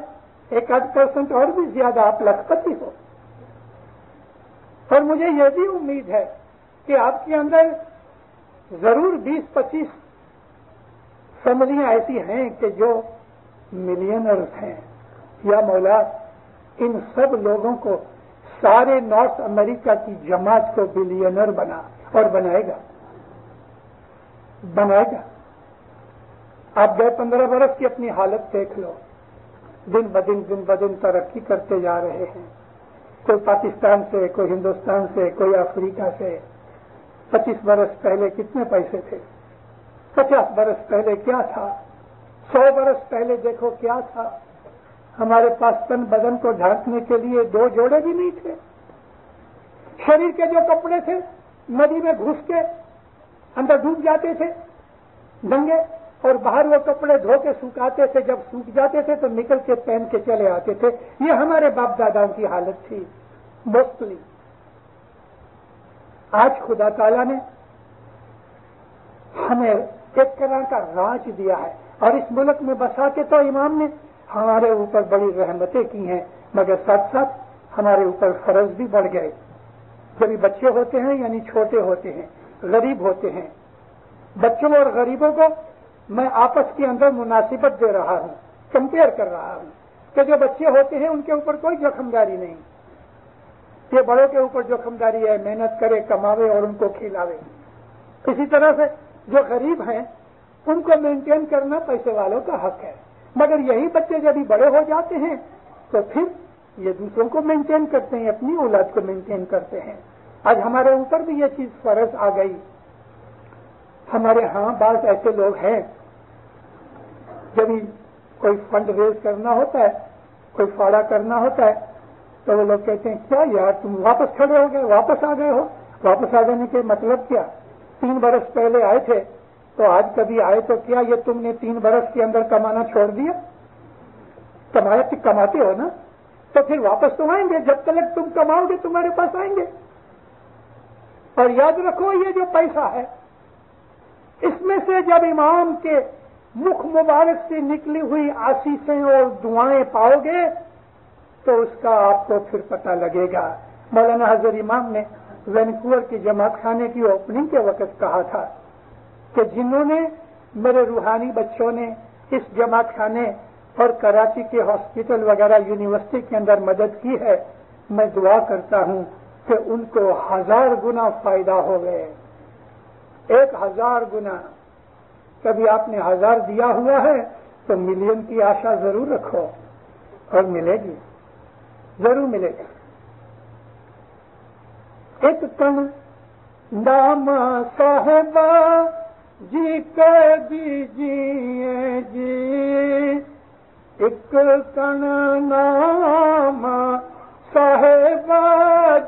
1-8% اور بھی زیادہ آپ لکھپتی ہو. اور مجھے یہ بھی امید ہے کہ آپ کے اندر ضرور 20-25 فیملیاں ایسی ہیں کہ جو ملینرز ہیں. یا مولا ان سب لوگوں کو سارے نارتھ امریکہ کی جماعت کو بلینر بنا اور بنائے گا. آپ 10-15 برس کی اپنی حالت دیکھ لو، دن بدن ترقی کرتے جا رہے ہیں. کوئی پاکستان سے، کوئی ہندوستان سے، کوئی افریقہ سے. 25 برس پہلے کتنے پیسے تھے؟ 50 برس پہلے کیا تھا؟ 100 برس پہلے دیکھو کیا تھا؟ ہمارے پاس تن بدن کو ڈھانکنے کے لیے 2 جوڑے بھی نہیں تھے. شریر کے جو کپڑے تھے ندی میں گھس کے اندر ڈوب جاتے تھے ننگے، اور باہر وہ کپڑے دھو کے سکھاتے تھے. جب سوکھ جاتے تھے تو نکل کے پہن کے چلے آتے تھے. یہ ہمارے باپ داداؤں کی حالت تھی موسٹلی. آج خدا تعالیٰ نے ہمیں ایک طرح کا راج دیا ہے، اور اس ملک میں بسا کے تو امام نے ہمارے اوپر بڑی رحمتیں کی ہیں، مگر ساتھ ساتھ ہمارے اوپر فرض بھی بڑھ گئے. جب بچے ہوتے ہیں یعنی چھوٹے ہوتے ہیں، غریب ہوتے ہیں، بچوں اور غریبوں کو میں آپس کے اندر مناسبت دے رہا ہوں، کمپیئر کر رہا ہوں کہ جو بچے ہوتے ہیں ان کے اوپر کوئی جوخمداری نہیں. یہ بڑوں کے اوپر جوخمداری ہے، محنت کرے، کماوے اور ان کو کھلاوے. اسی طرح سے جو غریب ہیں ان کو مینٹین کرنا پیسے والوں کا حق ہے. مگر یہی بچے جب بڑے ہو جاتے ہیں تو پھر یہ دوسروں کو مینٹین کرتے ہیں، اپنی اولاد کو مینٹین کرتے ہیں. آج ہمارے اوپر بھی یہ چیز فرض آ گئی. ہمارے ہاں بعض ایسے لوگ ہیں جب کوئی فنڈ ریز کرنا ہوتا ہے، کوئی فاڑا کرنا ہوتا ہے تو وہ لوگ کہتے ہیں کیا یار تم واپس کھڑے ہو گئے، واپس آ گئے ہو. واپس آ جانے کے مطلب کیا؟ 3 برس پہلے آئے تھے تو آج کبھی آئے تو کیا یہ تم نے 3 برس کے اندر کمانا چھوڑ دیا؟ کماتے ہو نا، تو پھر واپس تو آئیں گے. جب تک تم کماؤ گے تمہارے پاس آئیں گے. اور یاد رکھو یہ جو پیسہ ہے اس میں سے جب امام کے مکھ مبارک سے نکلی ہوئی آسیسیں اور دعائیں پاؤ گے تو اس کا آپ کو پھر پتہ لگے گا. مولانا حضرت امام نے وینکوور کی جماعت خانے کی اوپننگ کے وقت کہا تھا کہ جنہوں نے میرے روحانی بچوں نے اس جماعت خانے اور کراچی کے ہاسپٹل وغیرہ یونیورسٹی کے اندر مدد کی ہے، میں دعا کرتا ہوں کہ ان کو 1000 گنا فائدہ ہو گئے. 1000 گنا. کبھی آپ نے 1000 دیا ہوا ہے تو ملین کی آشا ضرور رکھو، اور ملے گی، ضرور ملے گی. ایک کن نام صاحبہ جی کر دیجیے جی، ایک کن نام صاحبہ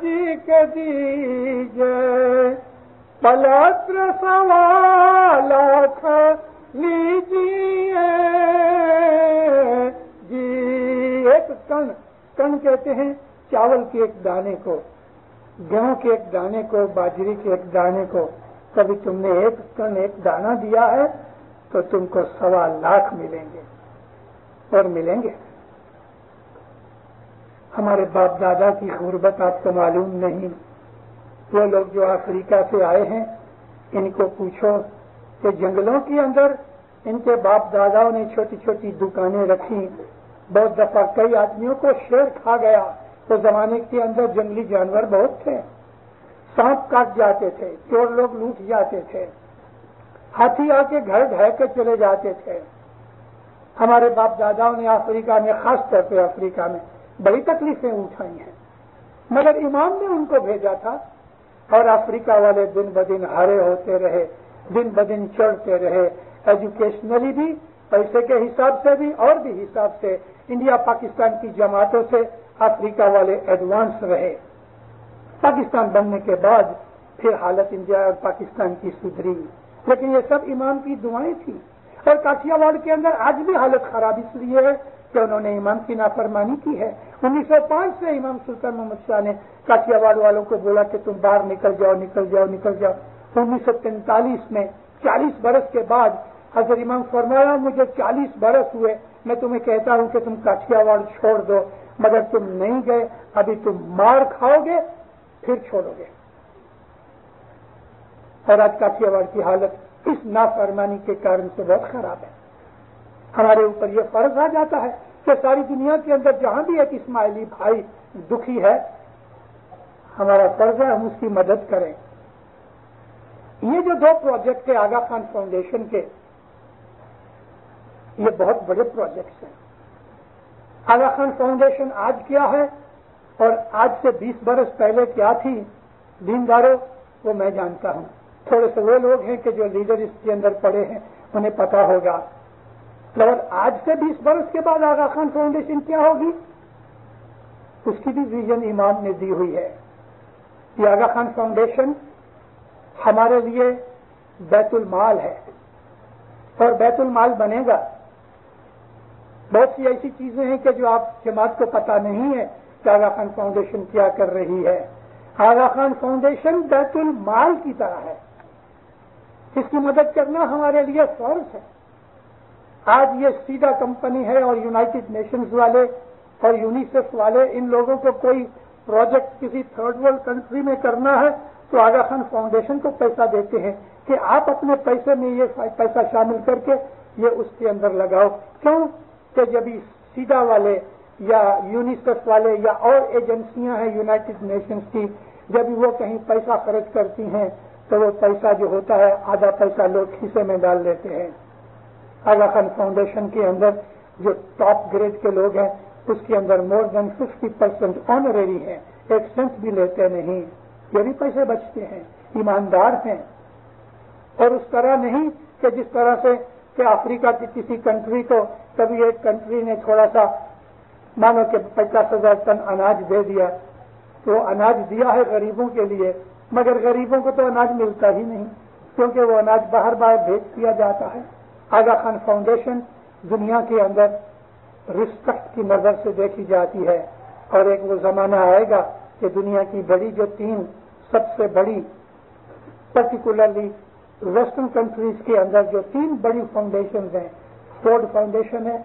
جی کر دیجیے، پلاتر سوالات لیجیے جی. ایک کن کہتے ہیں چاول کے ایک دانے کو، گیہوں کے ایک دانے کو، باجری کے ایک دانے کو. کبھی تم نے ایک کن ایک دانہ دیا ہے تو تم کو 1.25 لاکھ ملیں گے، اور ملیں گے. ہمارے باپ دادا کی غربت آپ کو معلوم نہیں. وہ لوگ جو افریقہ سے آئے ہیں ان کو پوچھو کہ جنگلوں کے اندر ان کے باپ داداؤں نے چھوٹی چھوٹی دکانیں رکھی. بہت دفعہ کئی آدمیوں کو شیر کھا گیا. تو زمانے کے اندر جنگلی جانور بہت تھے، سانپ کاٹ جاتے تھے، چور لوگ لوٹ جاتے تھے، ہاتھی آ کے گھر ڈھہ کے چلے جاتے تھے. ہمارے باپ داداؤں نے افریقہ میں، خاص طور پہ افریقہ میں بڑی تکلیفیں اٹھائی ہیں، مگر امام نے ان کو بھیجا تھا اور افریقہ والے دن بدن ہرے ہوتے رہے. دن بدن چڑھتے رہے. ایجوکیشنلی بھی، پیسے کے حساب سے بھی اور بھی حساب سے انڈیا پاکستان کی جماعتوں سے افریقہ والے ایڈوانس رہے. پاکستان بننے کے بعد پھر حالت انڈیا اور پاکستان کی سدھری، لیکن یہ سب امام کی دعائیں تھیں. اور کاٹھیا واڑ کے اندر آج بھی حالت خراب اس لیے ہے کہ انہوں نے امام کی نافرمانی کی ہے. 1905 سے امام سلطان محمد شاہ نے کاٹھیا واڑ والوں کو بولا کہ تم باہر نکل جاؤ نکل جاؤ نکل جاؤ. 1943 میں 40 برس کے بعد حضرت امام فرمایا مجھے 40 برس ہوئے، میں تمہیں کہتا ہوں کہ تم کاٹھیا واڑ چھوڑ دو، مگر تم نہیں گئے. ابھی تم مار کھاؤ گے پھر چھوڑو گے. اور آج کاٹھیا واڑ کی حالت اس نافرمانی کے کارن سے بہت خراب ہے. ہمارے اوپر یہ فرض آ جاتا ہے کہ ساری دنیا کے اندر جہاں بھی ایک اسماعیلی بھائی دکھی ہے، ہمارا فرض ہے ہم اس کی مدد کریں. یہ جو 2 پروجیکٹ ہیں آغا خان فاؤنڈیشن کے، یہ بہت بڑے پروجیکٹس ہیں. آغا خان فاؤنڈیشن آج کیا ہے اور آج سے 20 برس پہلے کیا تھی دینداروں، وہ میں جانتا ہوں. تھوڑے سے وہ لوگ ہیں کہ جو لیڈر اس کے اندر پڑے ہیں انہیں پتا ہوگا. لیکن آج سے 20 برس کے بعد آغا خان فاؤنڈیشن کیا ہوگی، اس کی بھی ویژن امام نے دی ہوئی ہے. یہ آغا خان فاؤنڈیشن ہمارے لیے بیت المال ہے اور بیت المال بنے گا. بہت سی ایسی چیزیں ہیں کہ جو آپ جماعت کو پتا نہیں ہے کہ آغا خان فاؤنڈیشن کیا کر رہی ہے. آغا خان فاؤنڈیشن بیت المال کی طرح ہے، اس کی مدد کرنا ہمارے لیے فرض ہے. آج یہ سیدھا کمپنی ہے اور یونائٹڈ نیشنز والے اور یونیسیف والے ان لوگوں کو کوئی پروجیکٹ کسی تھرڈ ورلڈ کنٹری میں کرنا ہے تو آغا خان فاؤنڈیشن کو پیسہ دیتے ہیں کہ آپ اپنے پیسے میں یہ پیسہ شامل کر کے یہ اس کے اندر لگاؤ. کیوں کہ جب سیدھا والے یا یونیسیف والے یا اور ایجنسیاں ہیں یونائٹڈ نیشنز کی، جب وہ کہیں پیسہ خرچ کرتی ہیں تو وہ پیسہ جو ہوتا ہے آدھا پیسہ لوگ کھیسے میں ڈال دیتے ہیں. آغا خان فاؤنڈیشن کے اندر جو ٹاپ گریڈ کے لوگ ہیں اس کے اندر مور دین 50% آنریری ہیں، 1 سینٹ بھی لیتے نہیں. یہ بھی پیسے بچتے ہیں، ایماندار ہیں. اور اس طرح نہیں کہ جس طرح سے کہ افریقہ کی کسی کنٹری کو کبھی ایک کنٹری نے تھوڑا سا مانو کہ 50,000 ٹن اناج دے دیا، تو اناج دیا ہے غریبوں کے لیے، مگر غریبوں کو تو اناج ملتا ہی نہیں کیونکہ وہ اناج باہر بھیج دیا جاتا ہے. آغا خان فاؤنڈیشن دنیا کے اندر رسپیکٹ کی نظر سے دیکھی جاتی ہے اور ایک وہ زمانہ آئے گا کہ دنیا کی بڑی جو 3 سب سے بڑی پرٹیکولرلی ویسٹرن کنٹریز کے اندر جو 3 بڑی فاؤنڈیشنز ہیں، فورڈ فاؤنڈیشن ہے،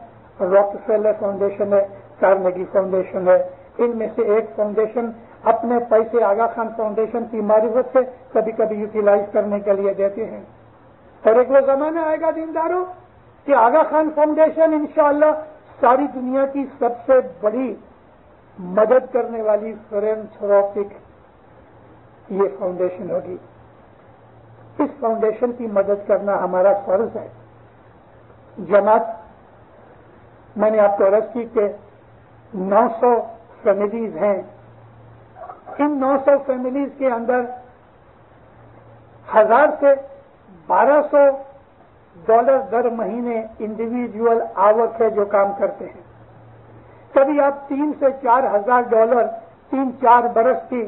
راکفیلر فاؤنڈیشن ہے، کارنیگی فاؤنڈیشن ہے، ان میں سے ایک فاؤنڈیشن اپنے پیسے آغا خان فاؤنڈیشن کی معرفت سے کبھی کبھی یوٹیلائز کرنے کے لیے دیتے ہیں. اور ایک وہ زمانہ آئے گا دینداروں کہ آغا خان فاؤنڈیشن انشاءاللہ ساری دنیا کی سب سے بڑی مدد کرنے والی فلانتھروپک یہ فاؤنڈیشن ہوگی. اس فاؤنڈیشن کی مدد کرنا ہمارا فرض ہے. جماعت میں نے آپ کو عرض کی کہ 900 فیملیز ہیں. ان 900 فیملیز کے اندر 1000 سے $1200 در مہینے انڈیویجول آورک ہے جو کام کرتے ہیں. کبھی آپ $3,000 سے $4,000 3-4 برس کی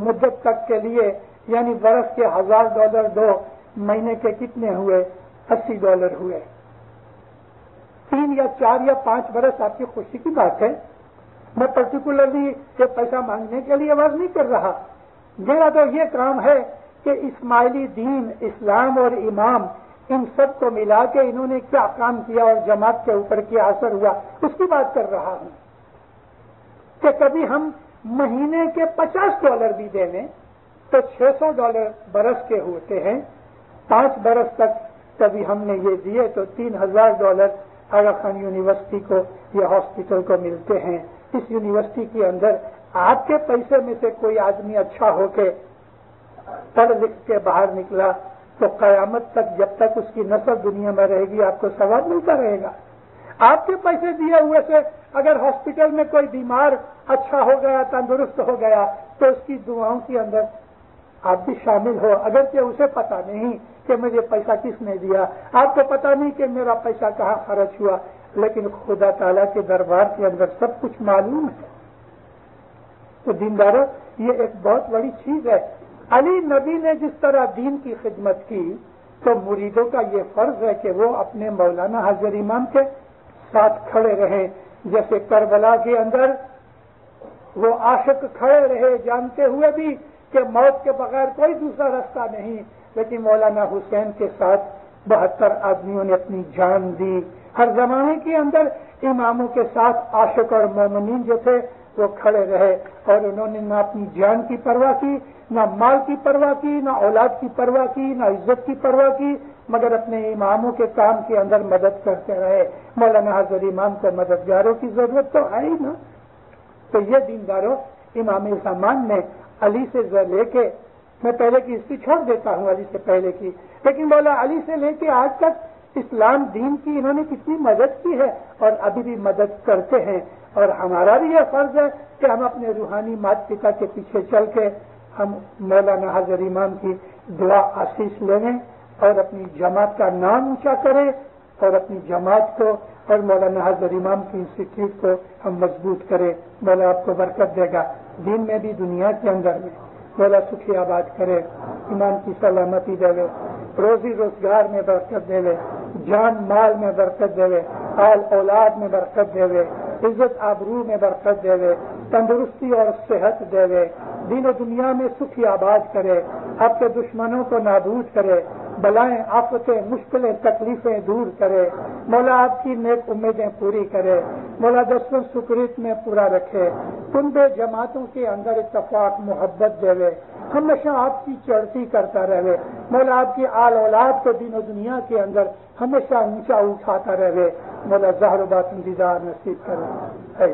مدت تک کے لیے، یعنی برس کے $1,000 2 مہینے کے کتنے ہوئے؟ $80 ہوئے. 3 یا 4 یا 5 برس آپ کی خوشی کی بات ہے. میں پرٹیکولرلی یہ پیسہ مانگنے کے لیے عرض نہیں کر رہا. میرا تو یہ کام ہے کہ اسماعیلی دین، اسلام اور امام ان سب کو ملا کے انہوں نے کیا کام کیا اور جماعت کے اوپر کیا اثر ہوا اس کی بات کر رہا ہوں. کہ کبھی ہم مہینے کے $50 بھی دے دیں تو $600 برس کے ہوتے ہیں. 5 برس تک کبھی ہم نے یہ دیے تو $3,000 آغا خان یونیورسٹی کو یا ہاسپٹل کو ملتے ہیں. اس یونیورسٹی کے اندر آپ کے پیسے میں سے کوئی آدمی اچھا ہو کے پڑھ لکھ کے باہر نکلا تو قیامت تک جب تک اس کی نسل دنیا میں رہے گی آپ کو ثواب ملتا رہے گا. آپ کے پیسے دیے ہوئے سے اگر ہاسپٹل میں کوئی بیمار اچھا ہو گیا، تندرست ہو گیا تو اس کی دعاؤں کے اندر آپ بھی شامل ہو، اگرچہ اسے پتا نہیں کہ مجھے پیسہ کس نے دیا، آپ کو پتا نہیں کہ میرا پیسہ کہاں خرچ ہوا، لیکن خدا تعالیٰ کے دربار کے اندر سب کچھ معلوم ہے۔ تو دینداروں، یہ ایک بہت بڑی چیز ہے۔ علی نبی نے جس طرح دین کی خدمت کی تو مریدوں کا یہ فرض ہے کہ وہ اپنے مولانا حاضر امام کے ساتھ کھڑے رہیں، جیسے کربلا کے اندر وہ عاشق کھڑے رہے جانتے ہوئے بھی کہ موت کے بغیر کوئی دوسرا راستہ نہیں، لیکن مولانا حسین کے ساتھ 72 آدمیوں نے اپنی جان دی۔ ہر زمانے کے اندر اماموں کے ساتھ عاشق اور مومنین جو تھے وہ کھڑے رہے، اور انہوں نے نہ اپنی جان کی پرواہ کی، نہ مال کی پرواہ کی، نہ اولاد کی پرواہ کی، نہ عزت کی پرواہ کی، مگر اپنے اماموں کے کام کے اندر مدد کرتے رہے۔ مولانا حاضر امام کو مددگاروں کی ضرورت تو ہے ہی نا۔ تو یہ دینداروں، امام زمان نے علی سے لے کے، میں پہلے کی ہسٹری چھوڑ دیتا ہوں علی سے پہلے کی، لیکن مولا علی سے لے کے آج تک اسلام دین کی انہوں نے کتنی مدد کی ہے اور ابھی بھی مدد کرتے ہیں، اور ہمارا بھی یہ فرض ہے کہ ہم اپنے روحانی مات پتا کے پیچھے چل کے ہم مولانا حاضر امام کی دعا آشیش لیں اور اپنی جماعت کا نام اونچا کریں اور اپنی جماعت کو اور مولانا حاضر امام کی انسٹیٹیوٹ کو ہم مضبوط کریں۔ مولا آپ کو برکت دے گا، دین میں بھی دنیا کے اندر میں مولا سکھی آباد کرے، ایمان کی سلامتی دے، روزی روزگار میں برکت دے، جان مال میں برکت دے، آل اولاد میں برکت دے، عزت آبرو میں برکت دے، تندرستی اور صحت دے، دین و دنیا میں سکھی آباد کرے، آپ کے دشمنوں کو نابود کرے، بلائیں آفتیں مشکلیں تکلیفیں دور کرے، مولا آپ کی نیک امیدیں پوری کرے، مولا دستوں سکریت میں پورا رکھے، کنبے جماعتوں کے اندر اتفاق محبت دے، ہمیشہ آپ کی چڑھتی کرتا رہے، مولا آپ کی آل اولاد کو دین و دنیا کے اندر ہمیشہ اونچا اٹھاتا رہے، مولا ظاہر و باطن دیدار نصیب کرے۔